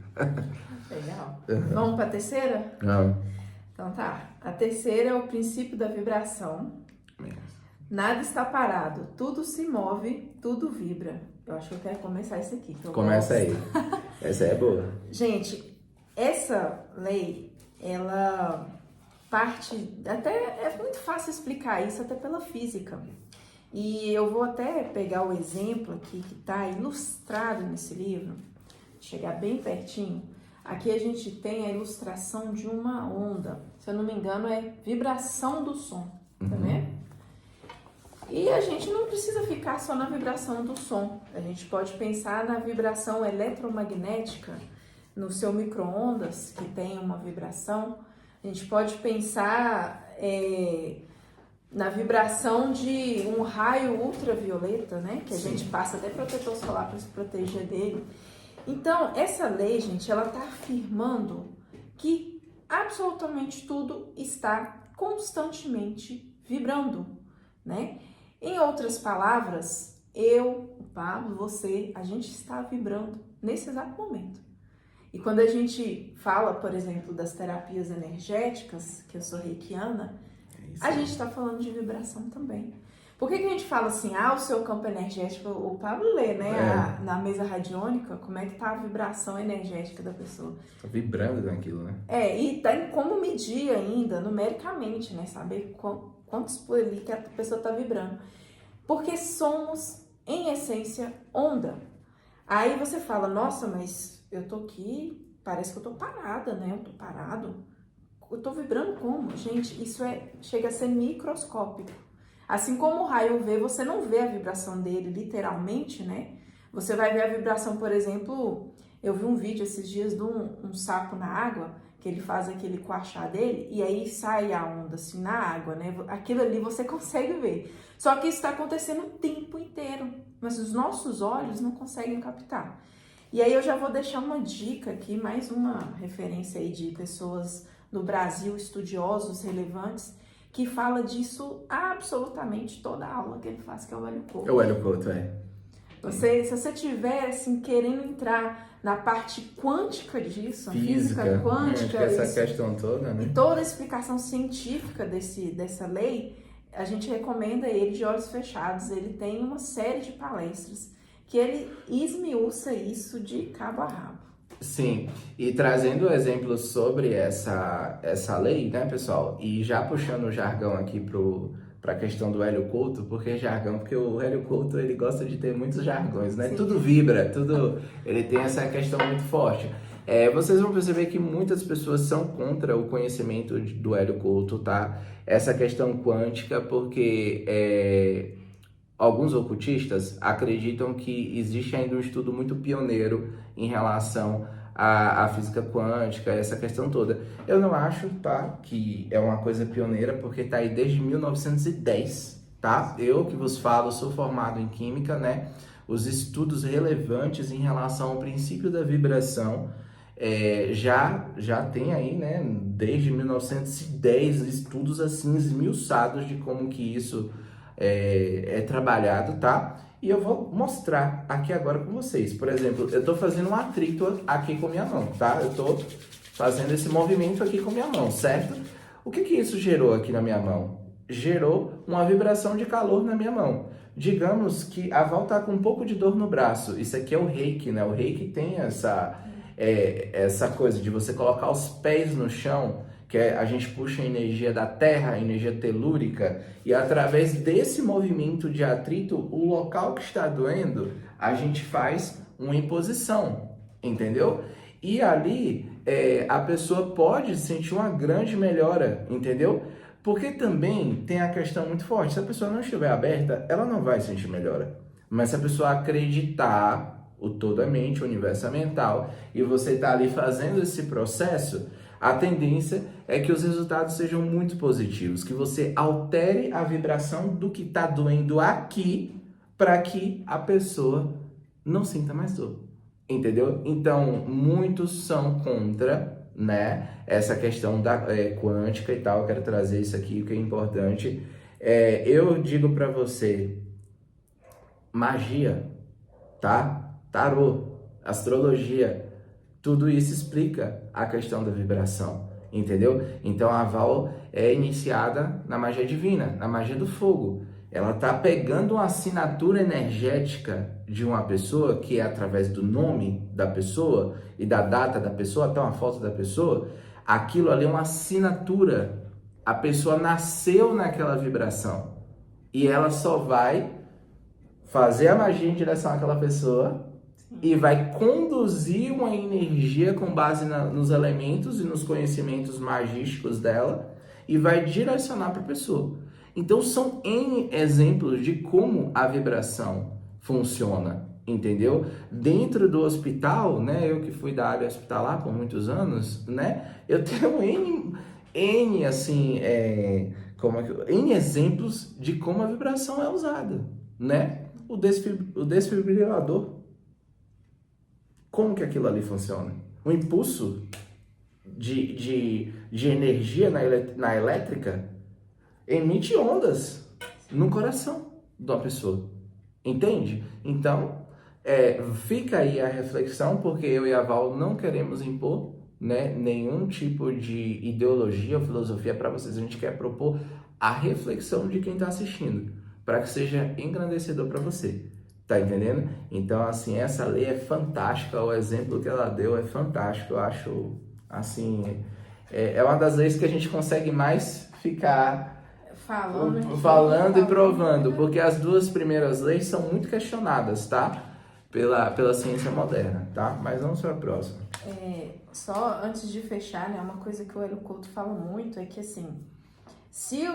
Legal. Vamos para a terceira? Não. Então tá. A terceira é o princípio da vibração. Nada está parado, tudo se move, tudo vibra. Eu acho que eu quero começar isso aqui. Começa aí. Essa é boa. Gente, essa lei, ela parte... Até é muito fácil explicar isso, até pela física. E eu vou até pegar o exemplo aqui que está ilustrado nesse livro, chegar bem pertinho. Aqui a gente tem a ilustração de uma onda. Se eu não me engano, é vibração do som, tá vendo? E a gente não precisa ficar só na vibração do som. A gente pode pensar na vibração eletromagnética, no seu micro-ondas, que tem uma vibração. A gente pode pensar na vibração de um raio ultravioleta, né? Que a gente passa até protetor solar para se proteger dele. Então, essa lei, gente, ela está afirmando que absolutamente tudo está constantemente vibrando, né? Em outras palavras, eu, o Pablo, você, a gente está vibrando nesse exato momento. E quando a gente fala, por exemplo, das terapias energéticas, que eu sou reikiana, a gente está falando de vibração também. Por que a gente fala assim, o seu campo energético, o Pablo lê, né, na mesa radiônica, como é que tá a vibração energética da pessoa. Tá vibrando naquilo, né? E tem como medir ainda, numericamente, né, saber quantos por ali que a pessoa tá vibrando. Porque somos, em essência, onda. Aí você fala, nossa, mas eu tô aqui, parece que eu tô parada, né, eu tô parado. Eu tô vibrando como? Gente, isso chega a ser microscópico. Assim como o raio UV, você não vê a vibração dele literalmente, né? Você vai ver a vibração, por exemplo, eu vi um vídeo esses dias de um sapo na água, que ele faz aquele coachá dele, e aí sai a onda assim na água, né? Aquilo ali você consegue ver. Só que isso está acontecendo o tempo inteiro, mas os nossos olhos não conseguem captar. E aí eu já vou deixar uma dica aqui, mais uma referência aí de pessoas no Brasil, estudiosos relevantes, que fala disso absolutamente toda a aula que ele faz, que é o Hélio Couto. O Hélio Couto, Se você tiver, assim, querendo entrar na parte quântica disso, física quântica, essa questão toda, né? E toda a explicação científica dessa lei, a gente recomenda ele de olhos fechados. Ele tem uma série de palestras que ele esmiuça isso de cabo a rabo. Sim, e trazendo exemplos sobre essa lei, né, pessoal? E já puxando o jargão aqui para a questão do Hélio Couto, porque jargão, porque o Hélio Couto, ele gosta de ter muitos jargões, né? Sim. Tudo vibra, ele tem essa questão muito forte. Vocês vão perceber que muitas pessoas são contra o conhecimento do Hélio Couto, tá? Essa questão quântica, porque alguns ocultistas acreditam que existe ainda um estudo muito pioneiro em relação à física quântica, essa questão toda. Eu não acho, tá, que é uma coisa pioneira, porque tá aí desde 1910, tá? Eu que vos falo, sou formado em química, né? Os estudos relevantes em relação ao princípio da vibração já tem aí, né, desde 1910, estudos assim esmiuçados de como que isso é trabalhado, tá? E eu vou mostrar aqui agora com vocês. Por exemplo, eu tô fazendo um atrito aqui com minha mão, tá? Eu tô fazendo esse movimento aqui com minha mão, certo? O que isso gerou aqui na minha mão? Gerou uma vibração de calor na minha mão. Digamos que a Val tá com um pouco de dor no braço. Isso aqui é o reiki, né? O reiki tem essa coisa de você colocar os pés no chão, que a gente puxa a energia da terra, a energia telúrica, e através desse movimento de atrito, o local que está doendo, a gente faz uma imposição, entendeu? E ali a pessoa pode sentir uma grande melhora, entendeu? Porque também tem a questão muito forte, se a pessoa não estiver aberta, ela não vai sentir melhora. Mas se a pessoa acreditar, o todo é mente, o universo é mental, e você está ali fazendo esse processo, a tendência é que os resultados sejam muito positivos, que você altere a vibração do que está doendo aqui para que a pessoa não sinta mais dor, entendeu? Então, muitos são contra, né, essa questão da quântica e tal. Eu quero trazer isso aqui, o que é importante. Eu digo para você, magia, tá? Tarô, astrologia, tudo isso explica a questão da vibração, entendeu? Então a Val é iniciada na magia divina, na magia do fogo. Ela tá pegando uma assinatura energética de uma pessoa, que é através do nome da pessoa e da data da pessoa, até uma foto da pessoa. Aquilo ali é uma assinatura. A pessoa nasceu naquela vibração e ela só vai fazer a magia em direção àquela pessoa e vai conduzir uma energia com base nos elementos e nos conhecimentos magísticos dela e vai direcionar para a pessoa. Então são N exemplos de como a vibração funciona, entendeu? Dentro do hospital, né, eu que fui da área hospitalar por muitos anos, né, eu tenho N assim, N exemplos de como a vibração é usada, né? O desfibrilador. Como que aquilo ali funciona? O impulso de energia na elétrica emite ondas no coração de uma pessoa, entende? Então, fica aí a reflexão, porque eu e a Val não queremos impor, né, nenhum tipo de ideologia ou filosofia para vocês. A gente quer propor a reflexão de quem está assistindo, para que seja engrandecedor para você. Tá entendendo? Então, assim, essa lei é fantástica, o exemplo que ela deu é fantástico. Eu acho, assim, é uma das leis que a gente consegue mais ficar falando e provando, porque as duas primeiras leis são muito questionadas, tá? Pela ciência moderna, tá? Mas vamos para a próxima. Só antes de fechar, né, uma coisa que o Hélio Couto fala muito é que, assim, se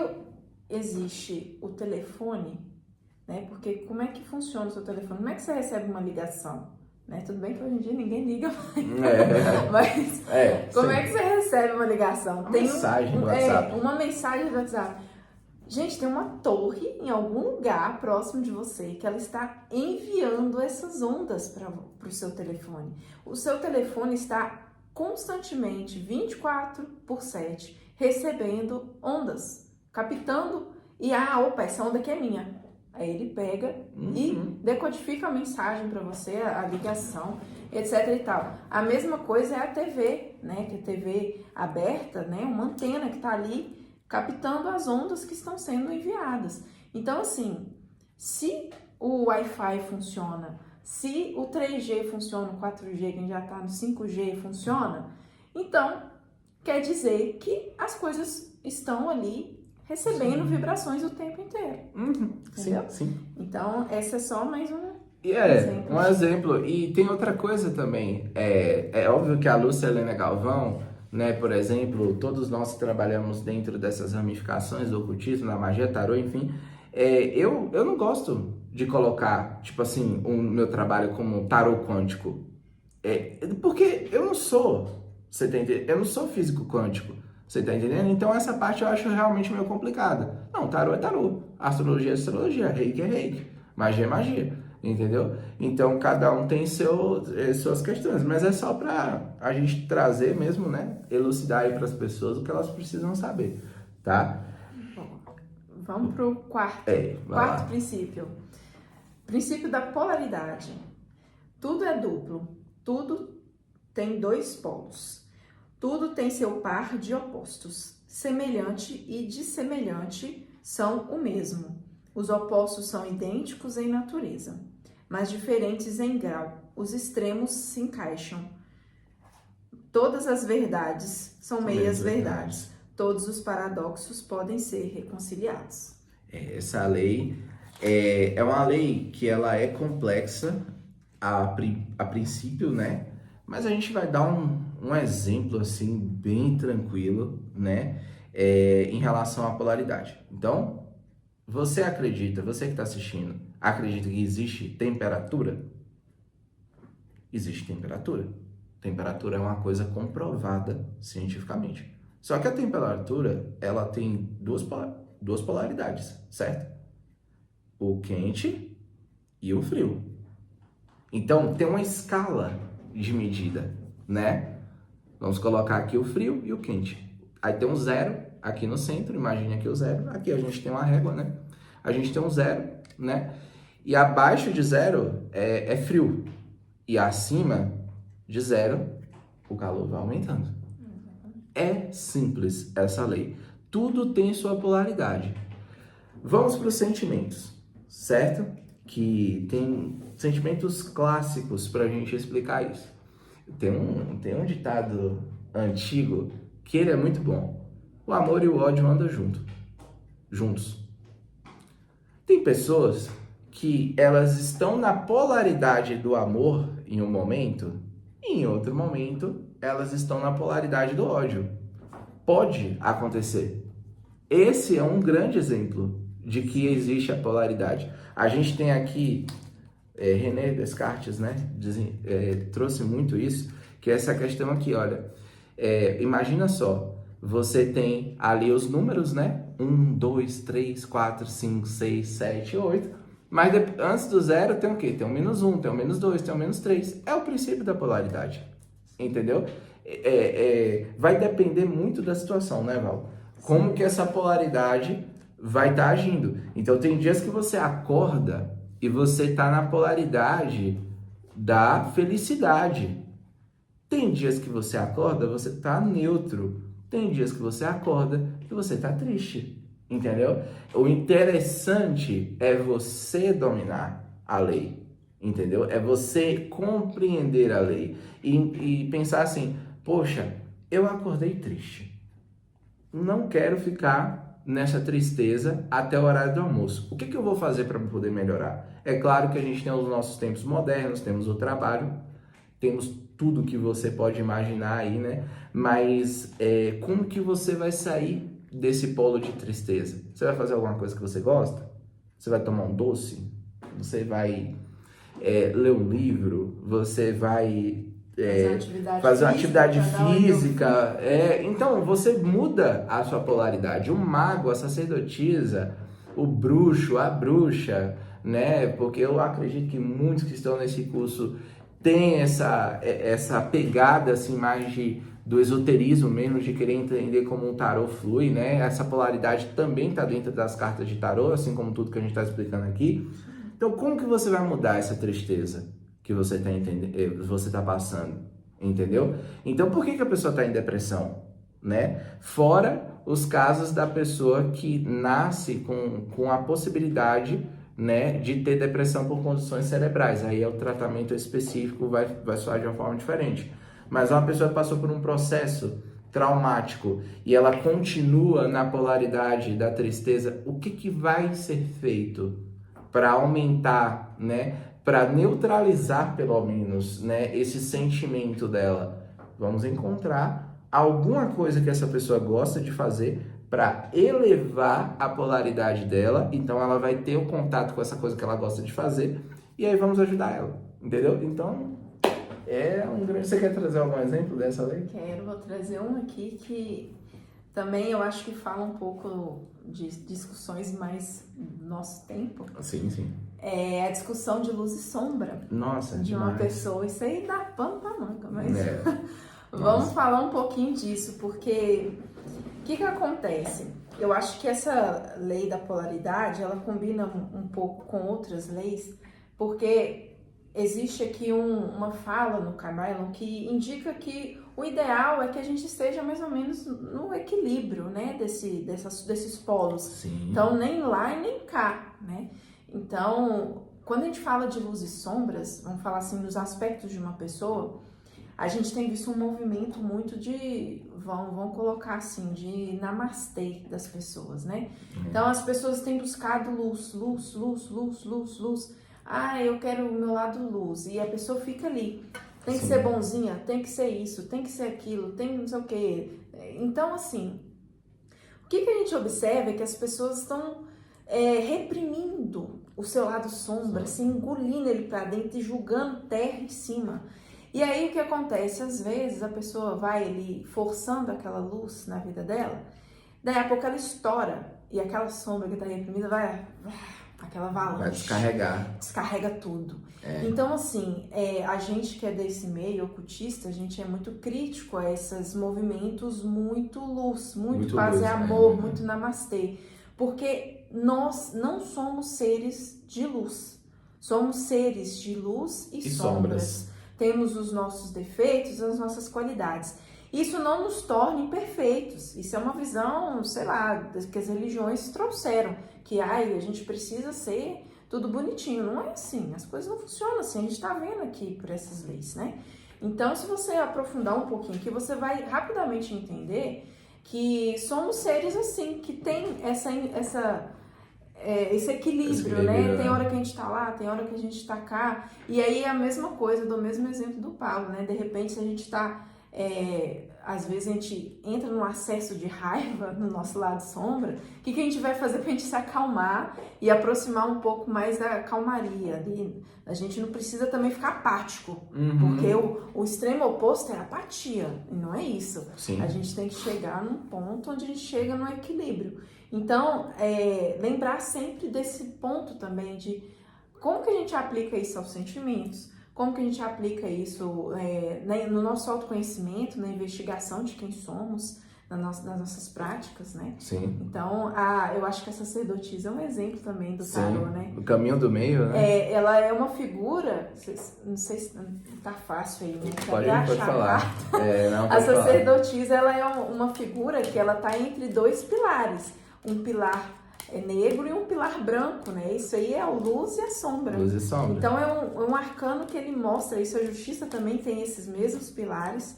existe o telefone, né, porque como é que funciona o seu telefone? Como é que você recebe uma ligação? Né? Tudo bem que hoje em dia ninguém liga mais, mas como é que você recebe uma ligação? Uma mensagem do WhatsApp. Uma mensagem do WhatsApp. Gente, tem uma torre em algum lugar próximo de você que ela está enviando essas ondas para o seu telefone. O seu telefone está constantemente, 24/7, recebendo ondas, captando e, opa, essa onda aqui é minha. Aí ele pega e decodifica a mensagem para você, a ligação, etc e tal. A mesma coisa é a TV, né? Que é a TV aberta, né? Uma antena que está ali captando as ondas que estão sendo enviadas. Então, assim, se o Wi-Fi funciona, se o 3G funciona, o 4G, que a gente já está no 5G, funciona, então quer dizer que as coisas estão ali recebendo vibrações o tempo inteiro. Sim. Então, essa é só mais um exemplo. Um exemplo. E tem outra coisa também. É óbvio que a Lúcia Helena Galvão, né, por exemplo, todos nós que trabalhamos dentro dessas ramificações do ocultismo, da magia, tarô, enfim, eu não gosto de colocar, tipo assim, o meu trabalho como tarô quântico. Porque eu não sou, você tá entendendo? Eu não sou físico quântico. Você tá entendendo? Então essa parte eu acho realmente meio complicada. Não, tarô é tarô, astrologia é astrologia, reiki é reiki, magia é magia, entendeu? Então cada um tem suas questões, mas é só pra a gente trazer mesmo, né? Elucidar aí pras pessoas o que elas precisam saber, tá? Bom, vamos pro quarto princípio. Princípio da polaridade. Tudo é duplo, tudo tem dois polos. Tudo tem seu par de opostos. Semelhante e dissemelhante são o mesmo. Os opostos são idênticos em natureza, mas diferentes em grau. Os extremos se encaixam. Todas as verdades são meias verdades. Todos os paradoxos podem ser reconciliados. Essa lei é uma lei que ela é complexa a princípio, né? Mas a gente vai dar um exemplo, assim, bem tranquilo, né? Em relação à polaridade. Então, você que está assistindo, acredita que existe temperatura? Existe temperatura. Temperatura é uma coisa comprovada cientificamente. Só que a temperatura, ela tem duas polaridades, certo? O quente e o frio. Então, tem uma escala de medida, né? Vamos colocar aqui o frio e o quente. Aí tem um zero aqui no centro, imagine aqui o zero. Aqui a gente tem uma régua, né? A gente tem um zero, né? E abaixo de zero é frio. E acima de zero, o calor vai aumentando. É simples essa lei. Tudo tem sua polaridade. Vamos para os sentimentos, certo? Que tem sentimentos clássicos para a gente explicar isso. Tem um ditado antigo que ele é muito bom. O amor e o ódio andam juntos. Tem pessoas que elas estão na polaridade do amor em um momento, e em outro momento elas estão na polaridade do ódio. Pode acontecer. Esse é um grande exemplo de que existe a polaridade. A gente tem aqui, René Descartes, né, trouxe muito isso, que é essa questão aqui, olha, imagina só, você tem ali os números, né, 1, 2, 3, 4, 5, 6, 7, 8, mas antes do zero tem o quê? Tem um -1, tem um -2, tem um -3, é o princípio da polaridade, entendeu? vai depender muito da situação, né, Val? Como que essa polaridade vai estar agindo. Então, tem dias que você acorda e você está na polaridade da felicidade. Tem dias que você acorda, você está neutro. Tem dias que você acorda e você está triste. Entendeu? O interessante é você dominar a lei. Entendeu? É você compreender a lei. E pensar assim, poxa, eu acordei triste. Não quero ficar nessa tristeza até o horário do almoço. O que eu vou fazer para poder melhorar? É claro que a gente tem os nossos tempos modernos, temos o trabalho, temos tudo que você pode imaginar aí, né? Mas como que você vai sair desse polo de tristeza? Você vai fazer alguma coisa que você gosta? Você vai tomar um doce? Você vai ler um livro? Você vai fazer uma atividade física? Então, você muda a sua polaridade. O mago, a sacerdotisa, o bruxo, a bruxa, né? Porque eu acredito que muitos que estão nesse curso têm essa pegada assim, mais do esoterismo mesmo, de querer entender como um tarô flui, né? Essa polaridade também está dentro das cartas de tarô, assim como tudo que a gente está explicando aqui. Então, como que você vai mudar essa tristeza que você está passando? Entendeu? Então, por que a pessoa está em depressão? Né? Fora os casos da pessoa que nasce com a possibilidade, né, de ter depressão por condições cerebrais. Aí o tratamento específico vai soar de uma forma diferente. Mas uma pessoa que passou por um processo traumático e ela continua na polaridade da tristeza, o que vai ser feito para aumentar, né, para neutralizar pelo menos, né, esse sentimento dela? Vamos encontrar alguma coisa que essa pessoa gosta de fazer para elevar a polaridade dela. Então ela vai ter o contato com essa coisa que ela gosta de fazer e aí vamos ajudar ela, entendeu? Então Você quer trazer algum exemplo dessa lei? Vou trazer um aqui que também eu acho que fala um pouco de discussões mais do nosso tempo. Sim, sim. É a discussão de luz e sombra. Nossa, de demais. uma pessoa. Isso aí dá pano pra manga, mas vamos falar um pouquinho disso, porque o que acontece? Eu acho que essa lei da polaridade, ela combina um pouco com outras leis, porque existe aqui uma fala no Kybalion que indica que o ideal é que a gente esteja mais ou menos no equilíbrio, né, desses polos. Sim. Então, nem lá e nem cá, né? Então, quando a gente fala de luz e sombras, vamos falar assim, dos aspectos de uma pessoa, a gente tem visto um movimento muito vamos colocar assim, de namastê das pessoas, né? Então, as pessoas têm buscado luz. Ah, eu quero o meu lado luz. E a pessoa fica ali. Tem que ser bonzinha, tem que ser isso, tem que ser aquilo, tem não sei o quê. Então, assim, o que a gente observa é que as pessoas estão reprimindo o seu lado sombra, assim, engolindo ele pra dentro e julgando terra em cima. E aí o que acontece? Às vezes a pessoa vai ali forçando aquela luz na vida dela, daí a pouco ela estoura e aquela sombra que tá reprimida vai aquela avalanche. Vai descarregar. Descarrega tudo. Então, assim, a gente que é desse meio ocultista, a gente é muito crítico a esses movimentos muito luz, muito paz e amor, muito namastê. Porque nós não somos seres de luz. Somos seres de luz e sombras. Temos os nossos defeitos, as nossas qualidades. Isso não nos torna imperfeitos. Isso é uma visão, sei lá, que as religiões trouxeram. Que a gente precisa ser tudo bonitinho. Não é assim, as coisas não funcionam assim. A gente está vendo aqui por essas leis, né? Então, se você aprofundar um pouquinho aqui, você vai rapidamente entender que somos seres assim, que tem esse equilíbrio, né? Tem hora que a gente tá lá, tem hora que a gente tá cá. E aí é a mesma coisa, do mesmo exemplo do Paulo, né? De repente, se a gente tá... às vezes a gente entra num acesso de raiva no nosso lado sombra, o que a gente vai fazer pra gente se acalmar e aproximar um pouco mais da calmaria? A gente não precisa também ficar apático, porque o extremo oposto é a apatia, e não é isso. Sim. A gente tem que chegar num ponto onde a gente chega no equilíbrio. Então, lembrar sempre desse ponto também de como que a gente aplica isso aos sentimentos, Como que a gente aplica isso no nosso autoconhecimento, na investigação de quem somos, nas nossas práticas, né? Sim. Então, eu acho que a sacerdotisa é um exemplo também do tarô, né? O caminho do meio, né? Ela é uma figura, não sei se tá fácil aí, né? Pode falar. Não, A pode falar. sacerdotisa, ela é uma figura que ela tá entre dois pilares. Um pilar negro e um pilar branco, né? Isso aí é a luz e a sombra. Luz e sombra. Então, é um arcano que ele mostra isso. A justiça também tem esses mesmos pilares.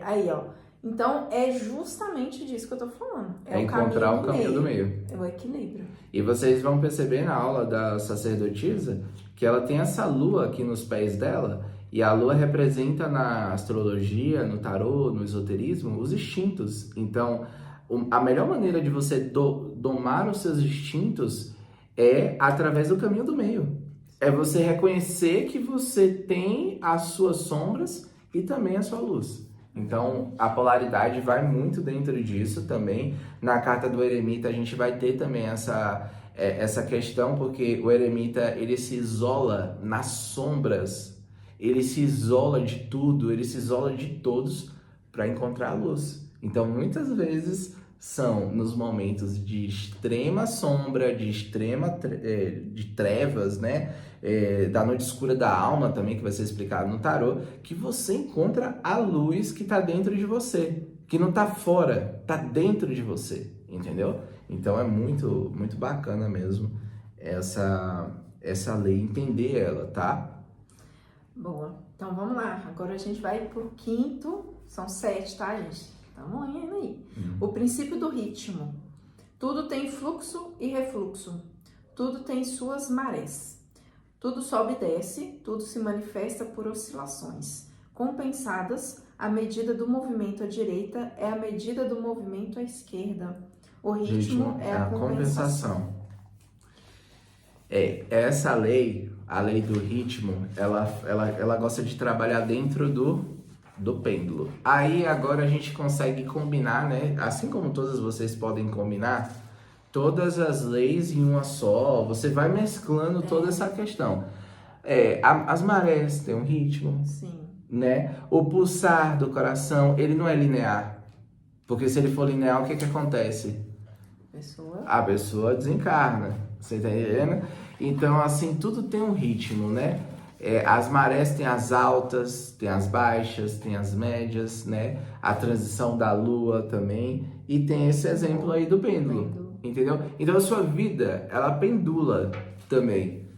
Aí, ó. Então, é justamente disso que eu tô falando. É encontrar o caminho do meio. É o equilíbrio. E vocês vão perceber na aula da sacerdotisa que ela tem essa lua aqui nos pés dela, e a lua representa na astrologia, no tarô, no esoterismo, os instintos. Então, a melhor maneira de você domar os seus instintos é através do caminho do meio. É você reconhecer que você tem as suas sombras e também a sua luz. Então, a polaridade vai muito dentro disso também. Na carta do eremita, a gente vai ter também essa questão, porque o eremita, ele se isola nas sombras, ele se isola de tudo, ele se isola de todos para encontrar a luz. Então, muitas vezes, são nos momentos de extrema sombra, de trevas, né? Da noite escura da alma também, que vai ser explicado no tarô, que você encontra a luz que está dentro de você, que não está fora, está dentro de você, entendeu? Então é muito, muito bacana mesmo essa lei, entender ela, tá? Boa. Então vamos lá. Agora a gente vai pro quinto. São 7, tá, gente? Estamos indo aí. O princípio do ritmo. Tudo tem fluxo e refluxo. Tudo tem suas marés. Tudo sobe e desce, tudo se manifesta por oscilações. Compensadas, a medida do movimento à direita é a medida do movimento à esquerda. O ritmo é a compensação. Essa lei, a lei do ritmo, ela gosta de trabalhar dentro do pêndulo. Aí agora a gente consegue combinar, né? Assim como todas vocês podem combinar, todas as leis em uma só, você vai mesclando toda essa questão. As marés têm um ritmo, Sim. né? O pulsar do coração, ele não é linear. Porque se ele for linear, o que acontece? A pessoa desencarna, você tá entendendo? Então, assim, tudo tem um ritmo, né? As marés têm as altas, tem as baixas, tem as médias, né? A transição da lua também. E tem esse exemplo aí do pêndulo, entendeu? Então, a sua vida, ela pendula também,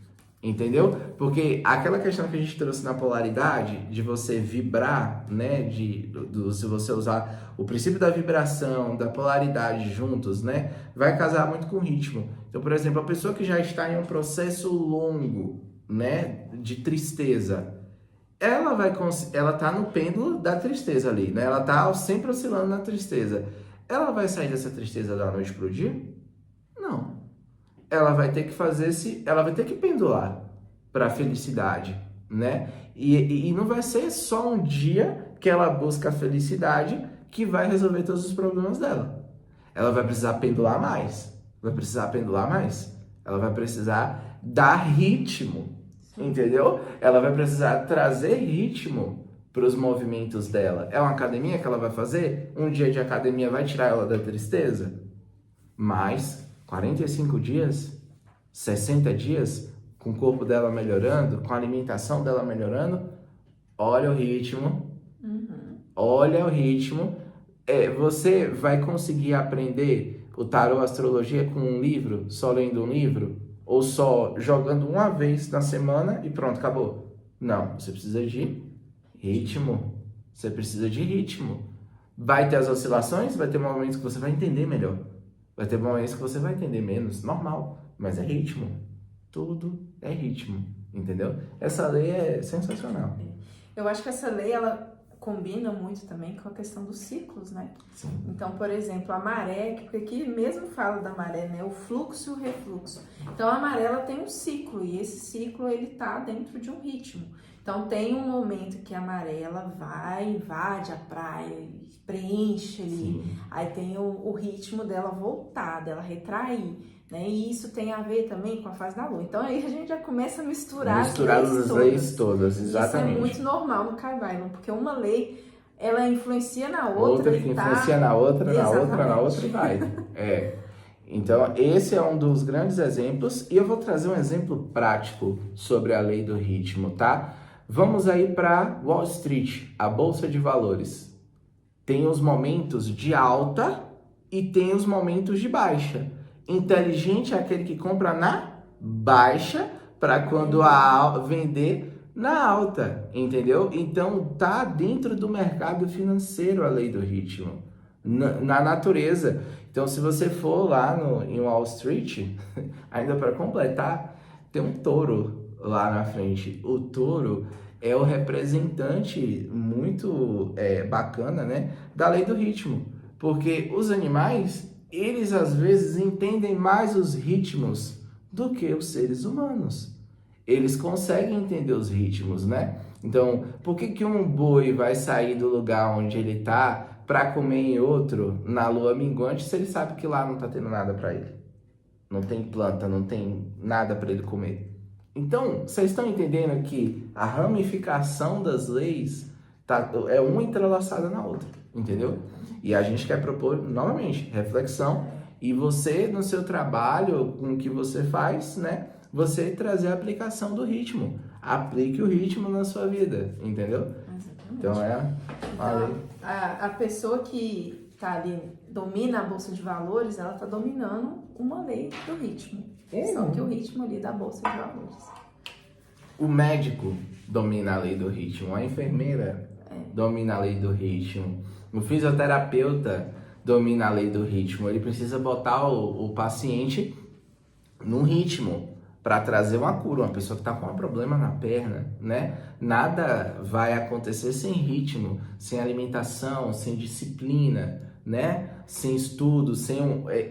entendeu? Porque aquela questão que a gente trouxe na polaridade, de você vibrar, né? Se você usar o princípio da vibração, da polaridade juntos, né? Vai casar muito com o ritmo. Então, por exemplo, a pessoa que já está em um processo longo, né, de tristeza, ela tá no pêndulo da tristeza ali, né? Ela tá sempre oscilando na tristeza. Ela vai sair dessa tristeza da noite pro dia? Não. Ela vai ter que ela vai ter que pendular para a felicidade, né? E não vai ser só um dia que ela busca a felicidade que vai resolver todos os problemas dela. Ela vai precisar pendular mais. Ela vai precisar dar ritmo, entendeu? Ela vai precisar trazer ritmo para os movimentos dela. É uma academia que ela vai fazer? Um dia de academia vai tirar ela da tristeza? Mas 45 dias, 60 dias, com o corpo dela melhorando, com a alimentação dela melhorando, olha o ritmo. Olha o ritmo. Você vai conseguir aprender o tarô, a astrologia com um livro, só lendo um livro? Ou só jogando uma vez na semana e pronto, acabou? Não, você precisa de ritmo. Você precisa de ritmo. Vai ter as oscilações, vai ter momentos que você vai entender melhor. Vai ter momentos que você vai entender menos, normal. Mas é ritmo. Tudo é ritmo, entendeu? Essa lei é sensacional. Eu acho que essa lei, ela combina muito também com a questão dos ciclos, né? Sim. Então, por exemplo, a maré, porque aqui mesmo fala da maré, né? O fluxo e o refluxo. Então, a maré, ela tem um ciclo, e esse ciclo, ele tá dentro de um ritmo. Então, tem um momento que a maré, ela vai, invade a praia, preenche ali. Sim. Aí tem o ritmo dela voltar, dela retrair, né? E isso tem a ver também com a fase da lua. Então aí a gente já começa a misturar as leis todas, exatamente. Isso é muito normal no Kybalion, porque uma lei ela influencia na outra que influencia na outra, na outra e vai. Então, esse é um dos grandes exemplos, e eu vou trazer um exemplo prático sobre a lei do ritmo, tá? Vamos aí para Wall Street, a bolsa de valores. Tem os momentos de alta e tem os momentos de baixa. Inteligente é aquele que compra na baixa para quando vender na alta, entendeu? Então, tá dentro do mercado financeiro a lei do ritmo, na natureza. Então, se você for lá em Wall Street, ainda para completar, tem um touro lá na frente. O touro é o representante muito bacana, né, da lei do ritmo. Porque os animais, eles às vezes entendem mais os ritmos do que os seres humanos. Eles conseguem entender os ritmos, né? Então, por que um boi vai sair do lugar onde ele está para comer em outro na lua minguante se ele sabe que lá não está tendo nada para ele? Não tem planta, não tem nada para ele comer. Então, vocês estão entendendo que a ramificação das leis é uma entrelaçada na outra, entendeu? E a gente quer propor, novamente, reflexão, e você, no seu trabalho, com o que você faz, né? Você trazer a aplicação do ritmo. Aplique o ritmo na sua vida, entendeu? Exatamente. Então, a pessoa que está ali, domina a Bolsa de Valores, ela está dominando uma lei do ritmo. Só que o ritmo ali da Bolsa de Valores. O médico domina a lei do ritmo, a enfermeira domina a lei do ritmo, o fisioterapeuta domina a lei do ritmo. Ele precisa botar o paciente num ritmo para trazer uma cura. Uma pessoa que está com um problema na perna, né? Nada vai acontecer sem ritmo, sem alimentação, sem disciplina, né? Sem estudo, sem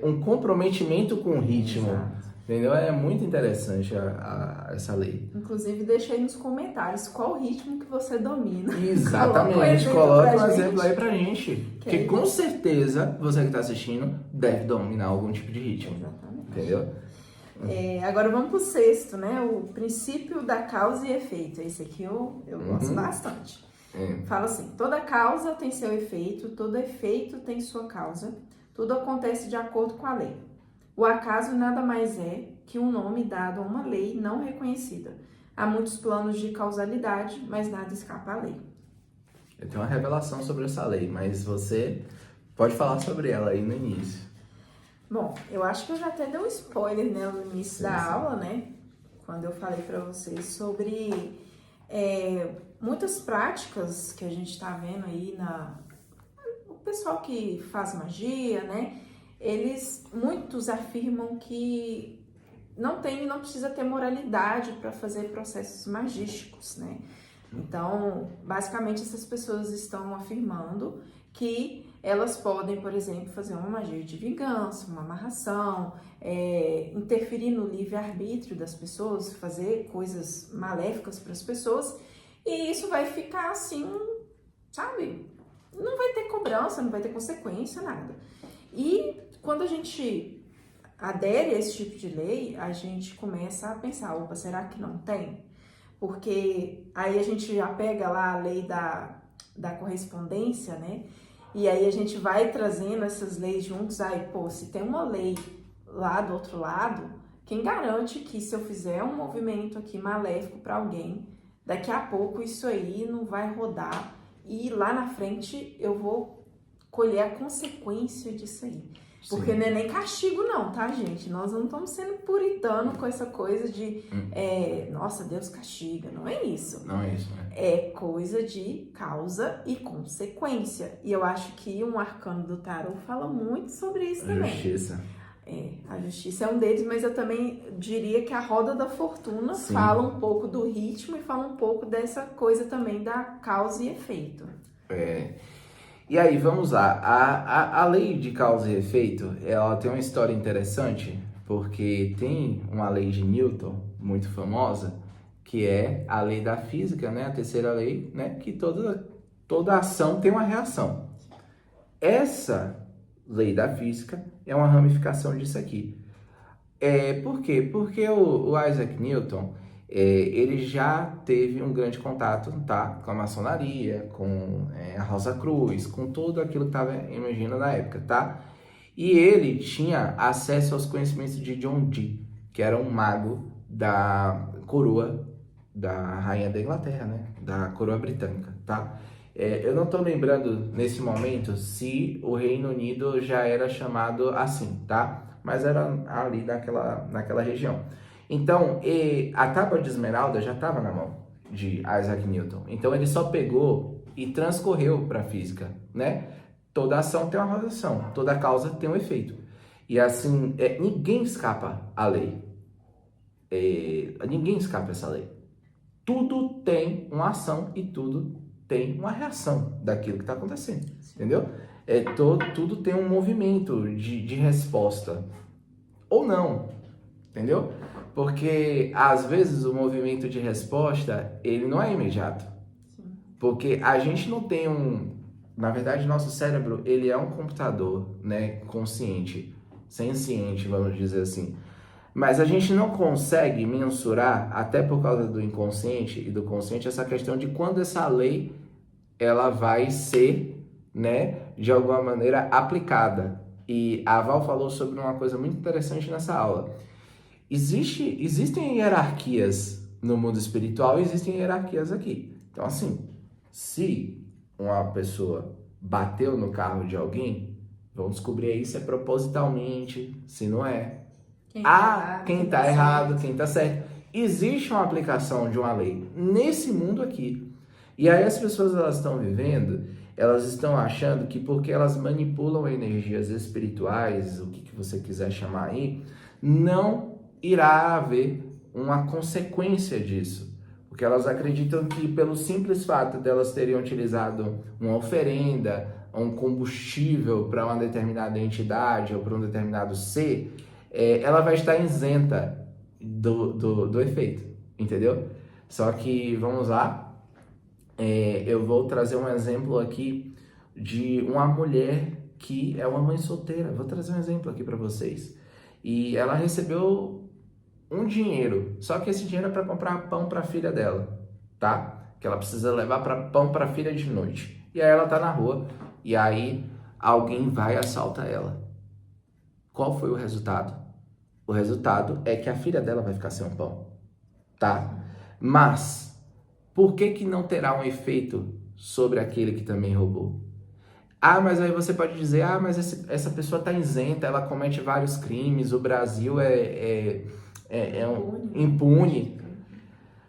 um comprometimento com o ritmo. Exato. Entendeu? É muito interessante essa lei. Inclusive, deixa aí nos comentários qual ritmo que você domina. Exatamente. Coloca um exemplo aí pra gente. Porque com certeza, você que está assistindo, deve dominar algum tipo de ritmo. Exatamente. Entendeu? Agora vamos pro sexto, né? O princípio da causa e efeito. Esse aqui eu gosto bastante. Fala assim: toda causa tem seu efeito, todo efeito tem sua causa, tudo acontece de acordo com a lei. O acaso nada mais é que um nome dado a uma lei não reconhecida. Há muitos planos de causalidade, mas nada escapa à lei. Eu tenho uma revelação sobre essa lei, mas você pode falar sobre ela aí no início. Bom, eu acho que eu já até dei um spoiler, né, no início da aula, né? Quando eu falei para vocês sobre muitas práticas que a gente está vendo aí o pessoal que faz magia, né? Muitos afirmam que não precisa ter moralidade para fazer processos magísticos, né? Então, basicamente, essas pessoas estão afirmando que elas podem, por exemplo, fazer uma magia de vingança, uma amarração, interferir no livre-arbítrio das pessoas, fazer coisas maléficas para as pessoas, e isso vai ficar assim, sabe? Não vai ter cobrança, não vai ter consequência, nada. E quando a gente adere a esse tipo de lei, a gente começa a pensar, opa, será que não tem? Porque aí a gente já pega lá a lei da correspondência, né? E aí a gente vai trazendo essas leis juntos. Aí, pô, se tem uma lei lá do outro lado, quem garante que se eu fizer um movimento aqui maléfico para alguém, daqui a pouco isso aí não vai rodar e lá na frente eu vou colher a consequência disso aí. Porque não é nem castigo não, tá, gente? Nós não estamos sendo puritano com essa coisa de, nossa, Deus castiga. Não é isso. Não é isso, né? É coisa de causa e consequência. E eu acho que um arcano do tarot fala muito sobre isso também. Justiça. A justiça é um deles, mas eu também diria que a roda da fortuna fala um pouco do ritmo e fala um pouco dessa coisa também da causa e efeito. E aí, vamos lá. A lei de causa e efeito, ela tem uma história interessante, porque tem uma lei de Newton, muito famosa, que é a lei da física, né? A terceira lei, né? Que toda ação tem uma reação. Essa lei da física é uma ramificação disso aqui. Por quê? Porque o Isaac Newton, ele já teve um grande contato, tá? Com a maçonaria, com a Rosa Cruz, com tudo aquilo que estava emergindo na época, tá? E ele tinha acesso aos conhecimentos de John Dee, que era um mago da coroa da rainha da Inglaterra, né? Da coroa britânica, tá? Eu não estou lembrando nesse momento se o Reino Unido já era chamado assim, tá? Mas era ali naquela região. Então, a tábua de esmeralda já estava na mão de Isaac Newton. Então, ele só pegou e transcorreu para a física, né? Toda ação tem uma reação, toda causa tem um efeito. E assim, ninguém escapa à lei. Ninguém escapa a essa lei. Tudo tem uma ação e tudo tem uma reação daquilo que está acontecendo, entendeu? Tudo tem um movimento de resposta, ou não, entendeu? Porque, às vezes, o movimento de resposta, ele não é imediato. Porque a gente não tem na verdade, nosso cérebro, ele é um computador, né, consciente, senciente, vamos dizer assim. Mas a gente não consegue mensurar, até por causa do inconsciente e do consciente, essa questão de quando essa lei ela vai ser, né, de alguma maneira aplicada. E a Val falou sobre uma coisa muito interessante nessa aula. Existem hierarquias no mundo espiritual e existem hierarquias aqui. Então, assim, se uma pessoa bateu no carro de alguém, vamos descobrir aí se é propositalmente, se não é. Quem tá errado, quem tá certo. Existe uma aplicação de uma lei nesse mundo aqui. E aí as pessoas elas estão vivendo, elas estão achando que porque elas manipulam energias espirituais, o que você quiser chamar aí, não irá haver uma consequência disso. Porque elas acreditam que pelo simples fato delas terem utilizado uma oferenda, um combustível para uma determinada entidade ou para um determinado ser, ela vai estar isenta do efeito, entendeu? Só que, vamos lá, eu vou trazer um exemplo aqui de uma mulher que é uma mãe solteira. Vou trazer um exemplo aqui para vocês. E ela recebeu um dinheiro, só que esse dinheiro é para comprar pão para a filha dela, tá? Que ela precisa levar pão para a filha de noite. E aí ela tá na rua e aí alguém vai e assalta ela. Qual foi o resultado? O resultado é que a filha dela vai ficar sem um pão, tá? Mas por que não terá um efeito sobre aquele que também roubou? Mas aí você pode dizer, mas essa pessoa está isenta, ela comete vários crimes, o Brasil é impune.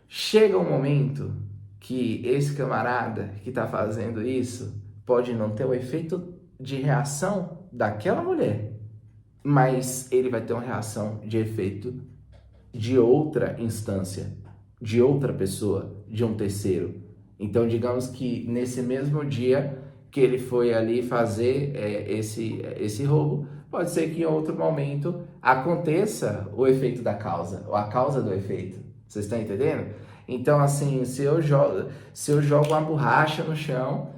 Chega um momento que esse camarada que está fazendo isso pode não ter o efeito de reação daquela mulher, mas ele vai ter uma reação de efeito de outra instância, de outra pessoa, de um terceiro. Então, digamos que nesse mesmo dia que ele foi ali fazer esse roubo, pode ser que em outro momento aconteça o efeito da causa, ou a causa do efeito. Vocês estão entendendo? Então, assim, se eu jogo uma borracha no chão,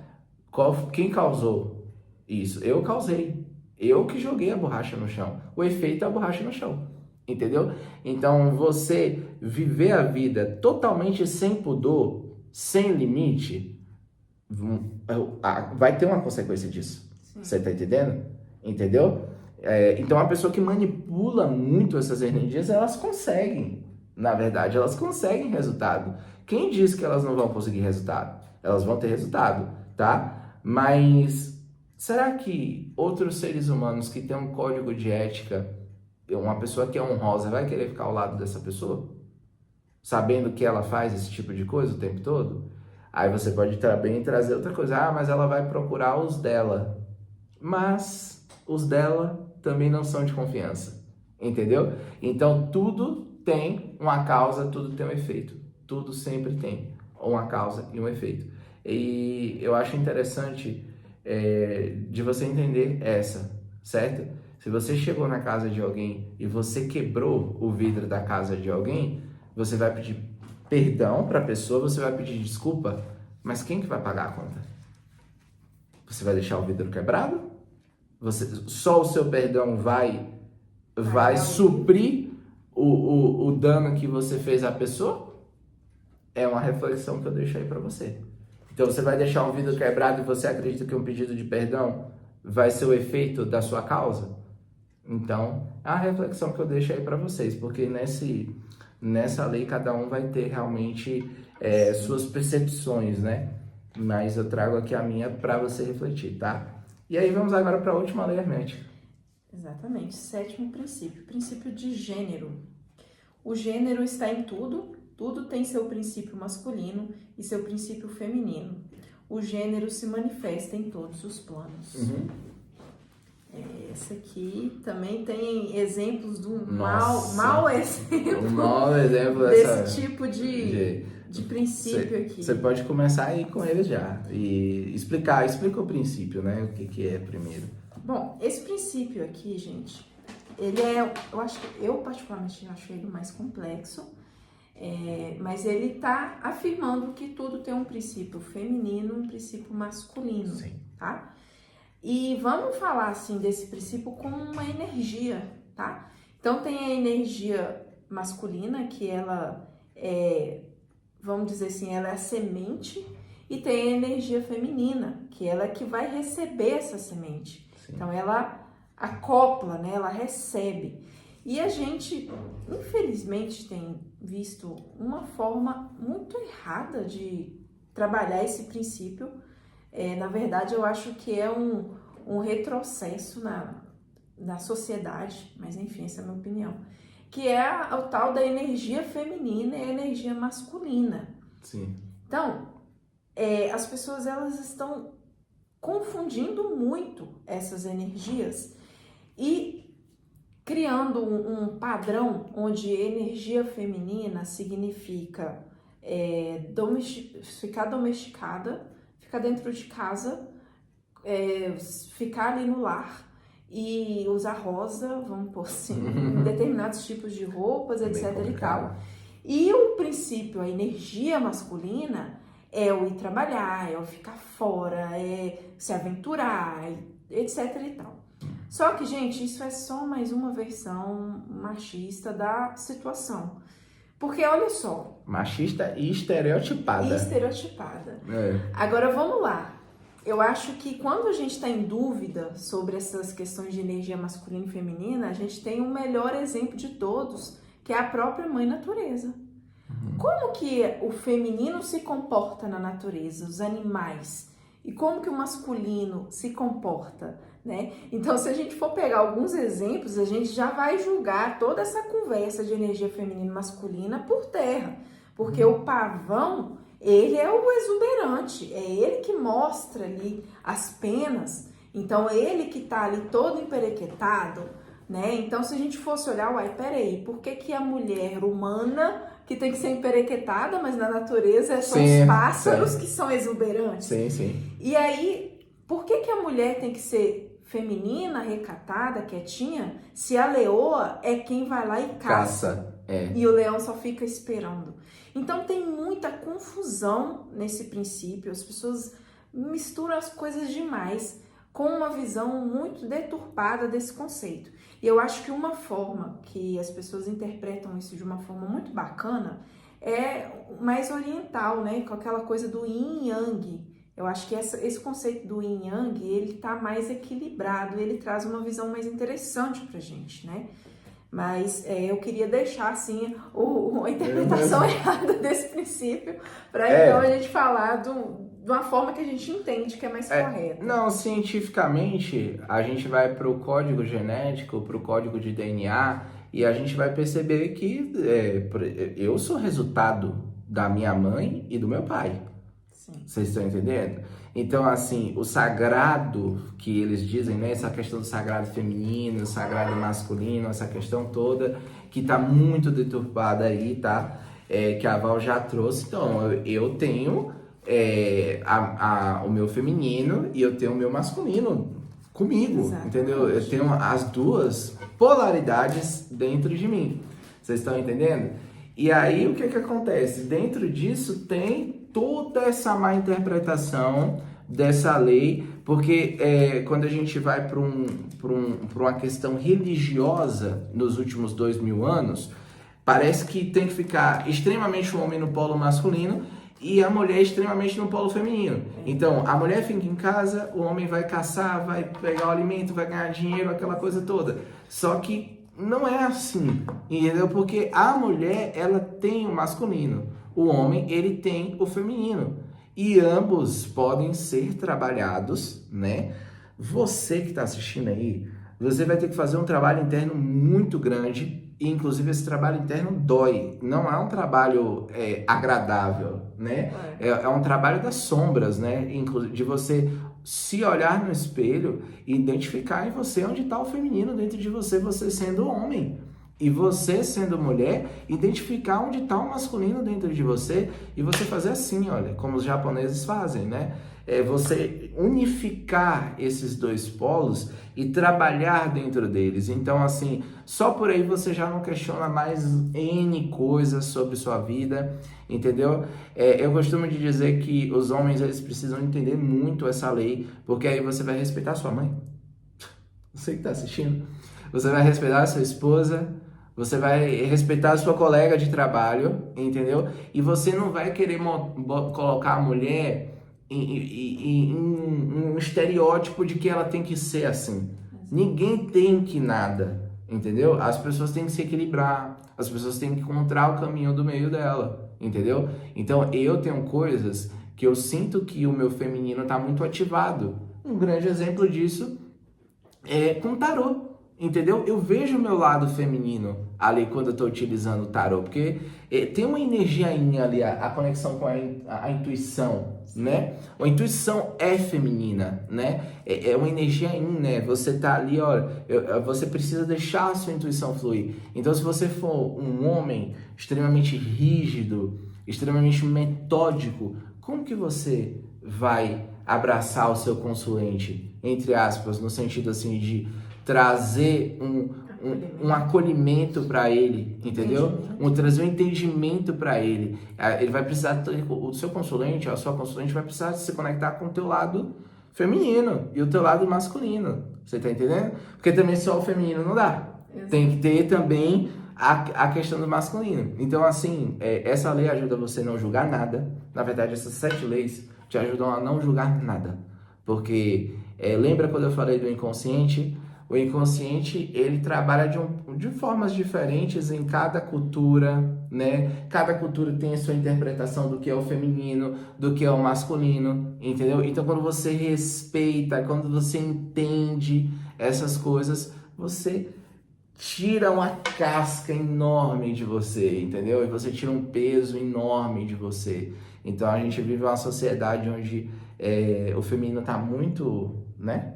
quem causou isso? Eu causei. Eu que joguei a borracha no chão. O efeito é a borracha no chão. Entendeu? Então, você viver a vida totalmente sem pudor, sem limite, vai ter uma consequência disso. Sim. Você tá entendendo? Entendeu? Então, a pessoa que manipula muito essas energias, elas conseguem. Na verdade, elas conseguem resultado. Quem diz que elas não vão conseguir resultado? Elas vão ter resultado, tá? Mas será que outros seres humanos que têm um código de ética, uma pessoa que é honrosa, vai querer ficar ao lado dessa pessoa? Sabendo que ela faz esse tipo de coisa o tempo todo? Aí você pode também trazer outra coisa. Mas ela vai procurar os dela. Mas os dela também não são de confiança. Entendeu? Então, tudo tem uma causa, tudo tem um efeito. Tudo sempre tem uma causa e um efeito. E eu acho interessante de você entender certo? Se você chegou na casa de alguém e você quebrou o vidro da casa de alguém, você vai pedir perdão para a pessoa, você vai pedir desculpa, mas quem que vai pagar a conta? Você vai deixar o vidro quebrado? Só o seu perdão vai suprir o dano que você fez à pessoa? É uma reflexão que eu deixo aí para você. Então você vai deixar um vidro quebrado e você acredita que um pedido de perdão vai ser o efeito da sua causa? Então, é uma reflexão que eu deixo aí para vocês, porque nessa lei cada um vai ter realmente suas percepções, né? Mas eu trago aqui a minha para você refletir, tá? E aí vamos agora para a última lei hermética. Exatamente. Sétimo princípio, princípio de gênero. O gênero está em tudo, tudo tem seu princípio masculino e seu princípio feminino. O gênero se manifesta em todos os planos. Essa aqui também tem exemplos do mau exemplo, desse tipo de princípio aqui. Você pode começar aí com ele já e explica o princípio, né? O que é primeiro. Bom, esse princípio aqui, gente, eu particularmente acho ele mais complexo, mas ele está afirmando que tudo tem um princípio feminino e um princípio masculino, Sim. tá? E vamos falar, assim, desse princípio como uma energia, tá? Então, tem a energia masculina, que ela vamos dizer assim, ela é a semente, e tem a energia feminina, que ela é que vai receber essa semente. Sim. Então, ela acopla, né? Ela recebe. E a gente, infelizmente, tem visto uma forma muito errada de trabalhar esse princípio. Na verdade, eu acho que é um retrocesso na sociedade, mas enfim, essa é a minha opinião, que é o tal da energia feminina e a energia masculina. Sim. Então, as pessoas elas estão confundindo muito essas energias e criando um padrão onde energia feminina significa ficar domesticada, ficar dentro de casa, ficar ali no lar e usar rosa, vamos pôr assim, determinados tipos de roupas, etc. e tal. E o princípio, a energia masculina é o ir trabalhar, é o ficar fora, é se aventurar, etc. e tal. Só que, gente, isso é só mais uma versão machista da situação. Porque, olha só... Machista e estereotipada. Agora, vamos lá. Eu acho que quando a gente está em dúvida sobre essas questões de energia masculina e feminina, a gente tem o melhor exemplo de todos, que é a própria mãe natureza. Como que o feminino se comporta na natureza, os animais? E como que o masculino se comporta, né? Então, se a gente for pegar alguns exemplos, a gente já vai julgar toda essa conversa de energia feminina e masculina por terra. Porque o pavão, ele é o exuberante, é ele que mostra ali as penas. Então, ele que tá ali todo emperequetado, né? Então, se a gente fosse olhar, peraí, por que a mulher humana que tem que ser emperequetada, mas na natureza são os pássaros que são exuberantes? Sim. E aí, por que a mulher tem que ser feminina, recatada, quietinha, se a leoa é quem vai lá e caça? E o leão só fica esperando. Então, tem muita confusão nesse princípio, as pessoas misturam as coisas demais com uma visão muito deturpada desse conceito. E eu acho que uma forma que as pessoas interpretam isso de uma forma muito bacana é mais oriental, né? Com aquela coisa do yin e yang. Eu acho que esse conceito do yin e yang, ele tá mais equilibrado, ele traz uma visão mais interessante pra gente, né? Mas eu queria deixar, assim, a interpretação errada desse princípio para então a gente falar de uma forma que a gente entende que é mais correta. Não, cientificamente, a gente vai para o código genético, para o código de DNA, e a gente vai perceber que eu sou resultado da minha mãe e do meu pai. Sim. Vocês estão entendendo? Então, assim, o sagrado que eles dizem, né? Essa questão do sagrado feminino, sagrado masculino, essa questão toda que tá muito deturpada aí, tá? Que a Val já trouxe. Então, eu tenho o meu feminino e eu tenho o meu masculino comigo, exatamente. Entendeu? Eu tenho as duas polaridades dentro de mim. Vocês estão entendendo? E aí, o que acontece? Dentro disso tem toda essa má interpretação dessa lei, porque quando a gente vai para uma questão religiosa nos últimos 2000 anos, Parece que tem que ficar extremamente o homem no polo masculino e a mulher extremamente no polo feminino. Então, a mulher fica em casa, o homem vai caçar, vai pegar o alimento, vai ganhar dinheiro, aquela coisa toda. Só que não é assim, entendeu? Porque a mulher, ela tem o masculino, o homem, ele tem o feminino. E ambos podem ser trabalhados, né? Você que está assistindo aí, você vai ter que fazer um trabalho interno muito grande. E, inclusive, esse trabalho interno dói. Não é um trabalho agradável, né? É um trabalho das sombras, né? De você se olhar no espelho e identificar em você onde está o feminino dentro de você, você sendo homem. E você, sendo mulher, identificar onde está o masculino dentro de você e você fazer assim, olha, como os japoneses fazem, né? É você unificar esses dois polos e trabalhar dentro deles. Então, assim, só por aí você já não questiona mais N coisas sobre sua vida, entendeu? Eu costumo de dizer que os homens, eles precisam entender muito essa lei, porque aí você vai respeitar sua mãe. Você que está assistindo. Você vai respeitar a sua esposa, você vai respeitar a sua colega de trabalho, entendeu? E você não vai querer colocar a mulher em um estereótipo de que ela tem que ser assim. Ninguém tem que nada, entendeu? As pessoas têm que se equilibrar, as pessoas têm que encontrar o caminho do meio dela, entendeu? Então eu tenho coisas que eu sinto que o meu feminino está muito ativado. Um grande exemplo disso é com tarô. Entendeu? Eu vejo o meu lado feminino ali quando eu estou utilizando o tarô, porque tem uma energia ali, a conexão com a intuição, né? A intuição é feminina, né? É uma energia né? Você tá ali, olha, você precisa deixar a sua intuição fluir. Então, se você for um homem extremamente rígido, extremamente metódico, como que você vai abraçar o seu consulente, entre aspas, no sentido assim de trazer um acolhimento para ele, entendeu? Trazer um entendimento para ele. Ele vai precisar, o seu consulente, a sua consulente vai precisar se conectar com o teu lado feminino e o teu lado masculino. Você tá entendendo? Porque também só o feminino não dá. Exato. Tem que ter também a questão do masculino. Então, assim, essa lei ajuda você a não julgar nada. Na verdade, essas 7 leis te ajudam a não julgar nada. Porque, lembra quando eu falei do inconsciente? O inconsciente, ele trabalha de formas diferentes em cada cultura, né? Cada cultura tem a sua interpretação do que é o feminino, do que é o masculino, entendeu? Então, quando você respeita, quando você entende essas coisas, você tira uma casca enorme de você, entendeu? E você tira um peso enorme de você. Então, a gente vive uma sociedade onde o feminino está muito, né?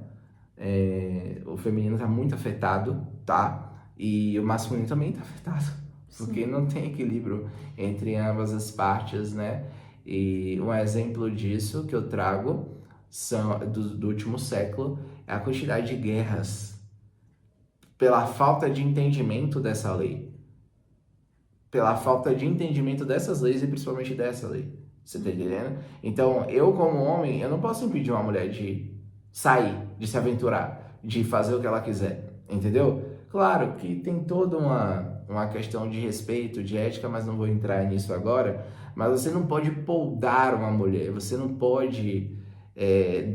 O feminino está muito afetado, tá? E o masculino também está afetado. Sim. Porque não tem equilíbrio entre ambas as partes, né? E um exemplo disso que eu trago do último século é a quantidade de guerras pela falta de entendimento dessa lei. Pela falta de entendimento dessas leis e principalmente dessa lei. Você tá entendendo? Então, eu como homem, eu não posso impedir uma mulher de sair, de se aventurar, de fazer o que ela quiser, entendeu? Claro que tem toda uma questão de respeito, de ética, mas não vou entrar nisso agora. Mas você não pode poldar uma mulher, você não pode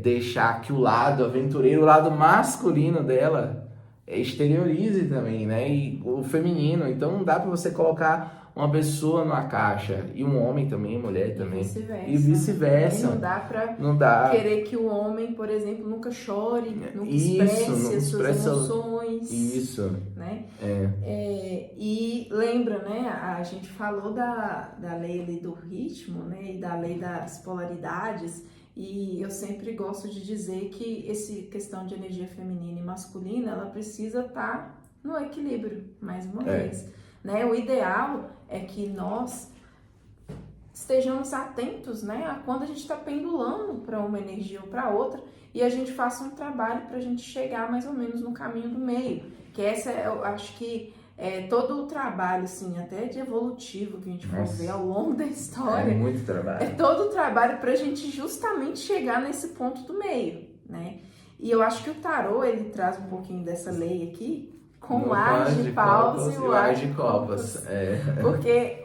deixar que o lado aventureiro, o lado masculino dela exteriorize também, né? E o feminino. Então não dá para você colocar uma pessoa numa caixa e um homem também, mulher também. E vice-versa. Não dá querer que o homem, por exemplo, nunca chore, nunca expresse as suas emoções. Isso. Né? E lembra, né? A gente falou da lei ali do ritmo, né? E da lei das polaridades. E eu sempre gosto de dizer que essa questão de energia feminina e masculina, ela precisa estar no equilíbrio, mais uma vez. Né? O ideal é que nós estejamos atentos, né, a quando a gente está pendulando para uma energia ou para outra e a gente faça um trabalho para a gente chegar mais ou menos no caminho do meio. Que essa, eu acho que todo o trabalho, assim, até de evolutivo que a gente for ver ao longo da história. É muito trabalho. É todo o trabalho para a gente justamente chegar nesse ponto do meio, né? E eu acho que o tarô, ele traz um pouquinho dessa lei aqui, com no o as de paus e o as de copas. copas. Porque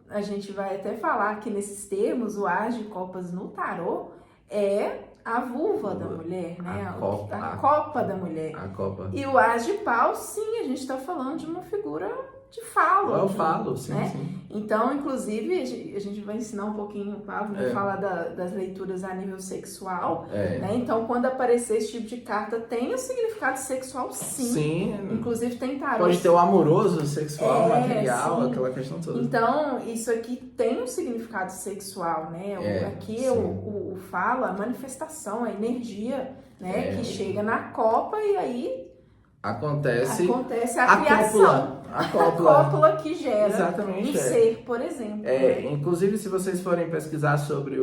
a gente vai até falar que nesses termos, o as de copas no tarô é a vulva da mulher, né? A copa da mulher. A copa. E o as de paus, sim, a gente está falando de uma figura de falo. Eu aqui, falo, sim, né? sim. Então, inclusive, a gente vai ensinar um pouquinho, o Pablo vai falar das leituras a nível sexual, né? Então, quando aparecer esse tipo de carta, tem um significado sexual, sim. Sim. Inclusive, tem tarô. Pode ter o amoroso, sexual, material, sim. aquela questão toda. Então, isso aqui tem um significado sexual, né? Aqui o fala, a manifestação, a energia, né? Que chega na copa e aí acontece a criação. A cópula que gera exatamente, um ser, por exemplo. Né? Inclusive, se vocês forem pesquisar sobre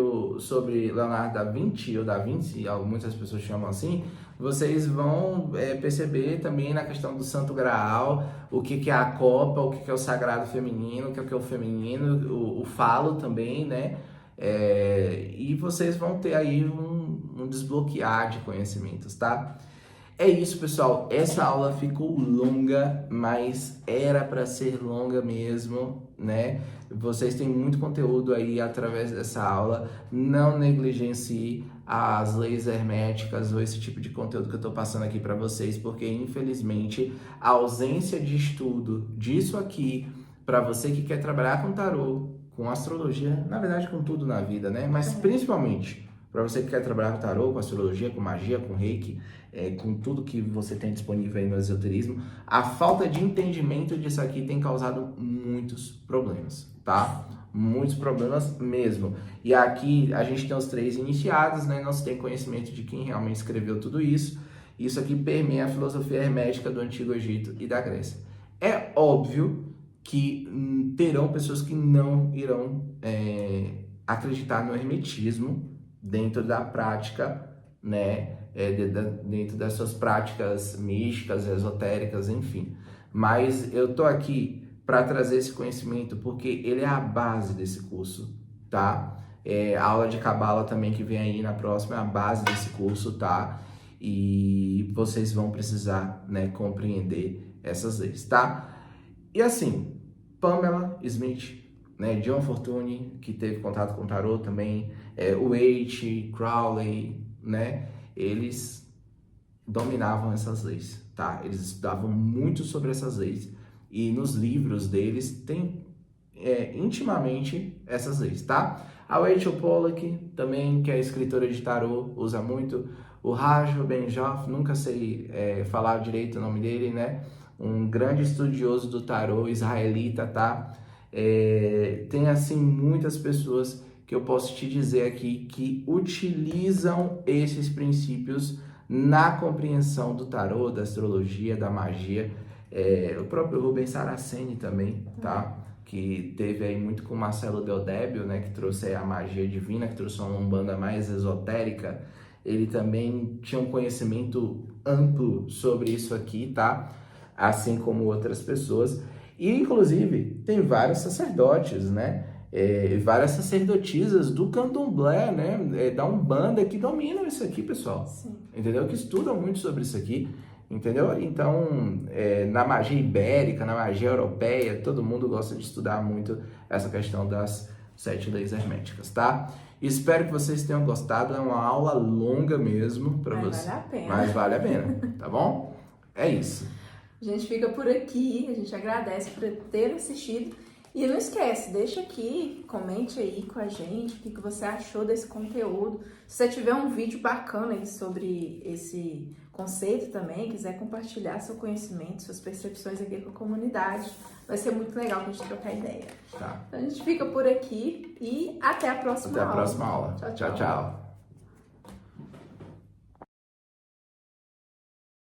Leonardo da Vinci, ou Da Vinci, muitas pessoas chamam assim, vocês vão perceber também na questão do Santo Graal, o que é a copa, o que é o sagrado feminino, o que é o feminino, o falo também, né? E vocês vão ter aí um desbloquear de conhecimentos, tá? É isso, pessoal. Essa aula ficou longa, mas era para ser longa mesmo, né? Vocês têm muito conteúdo aí através dessa aula. Não negligencie as leis herméticas ou esse tipo de conteúdo que eu estou passando aqui para vocês, porque infelizmente a ausência de estudo disso aqui, para você que quer trabalhar com tarô, com astrologia, na verdade com tudo na vida, né? Mas principalmente para você que quer trabalhar com tarô, com astrologia, com magia, com reiki, com tudo que você tem disponível aí no esoterismo, a falta de entendimento disso aqui tem causado muitos problemas, tá? Muitos problemas mesmo. E aqui a gente tem os 3 iniciados, né? Não se tem conhecimento de quem realmente escreveu tudo isso. Isso aqui permeia a filosofia hermética do Antigo Egito e da Grécia. É óbvio que terão pessoas que não irão acreditar no hermetismo dentro da prática, né? Dentro das suas práticas místicas, esotéricas, enfim. Mas eu tô aqui para trazer esse conhecimento porque ele é a base desse curso, tá? A aula de cabala também que vem aí na próxima é a base desse curso, tá? E vocês vão precisar, né, compreender essas leis, tá? E assim, Pamela Smith, né, John Fortune, que teve contato com o tarot também, o Waite, Crowley, né, eles dominavam essas leis, tá? Eles estudavam muito sobre essas leis e nos livros deles tem intimamente essas leis, tá? A Rachel Pollack também, que é escritora de tarot, usa muito. O Rajo Benjoff, nunca sei falar direito o nome dele, né? Um grande estudioso do tarot israelita, tá? Tem assim muitas pessoas que eu posso te dizer aqui que utilizam esses princípios na compreensão do tarô, da astrologia, da magia. O próprio Rubens Saraceni também, tá? Que teve aí muito com Marcelo Del Débio, né? Que trouxe aí a magia divina, que trouxe uma umbanda mais esotérica. Ele também tinha um conhecimento amplo sobre isso aqui, tá? Assim como outras pessoas. E, inclusive, tem vários sacerdotes, né? Várias sacerdotisas do candomblé, né? Da Umbanda que dominam isso aqui, pessoal. Sim. Entendeu? Que estudam muito sobre isso aqui, entendeu? Então, na magia ibérica, na magia europeia, todo mundo gosta de estudar muito essa questão das 7 leis herméticas, tá? Espero que vocês tenham gostado. É uma aula longa mesmo para vocês. Vale a pena. Mas vale a pena, tá bom? É isso. A gente fica por aqui, a gente agradece por ter assistido. E não esquece, deixa aqui, comente aí com a gente o que você achou desse conteúdo. Se você tiver um vídeo bacana aí sobre esse conceito também, quiser compartilhar seu conhecimento, suas percepções aqui com a comunidade, vai ser muito legal pra gente trocar ideia. Tá. Então a gente fica por aqui e até a próxima aula. Até a próxima aula. Tchau, tchau.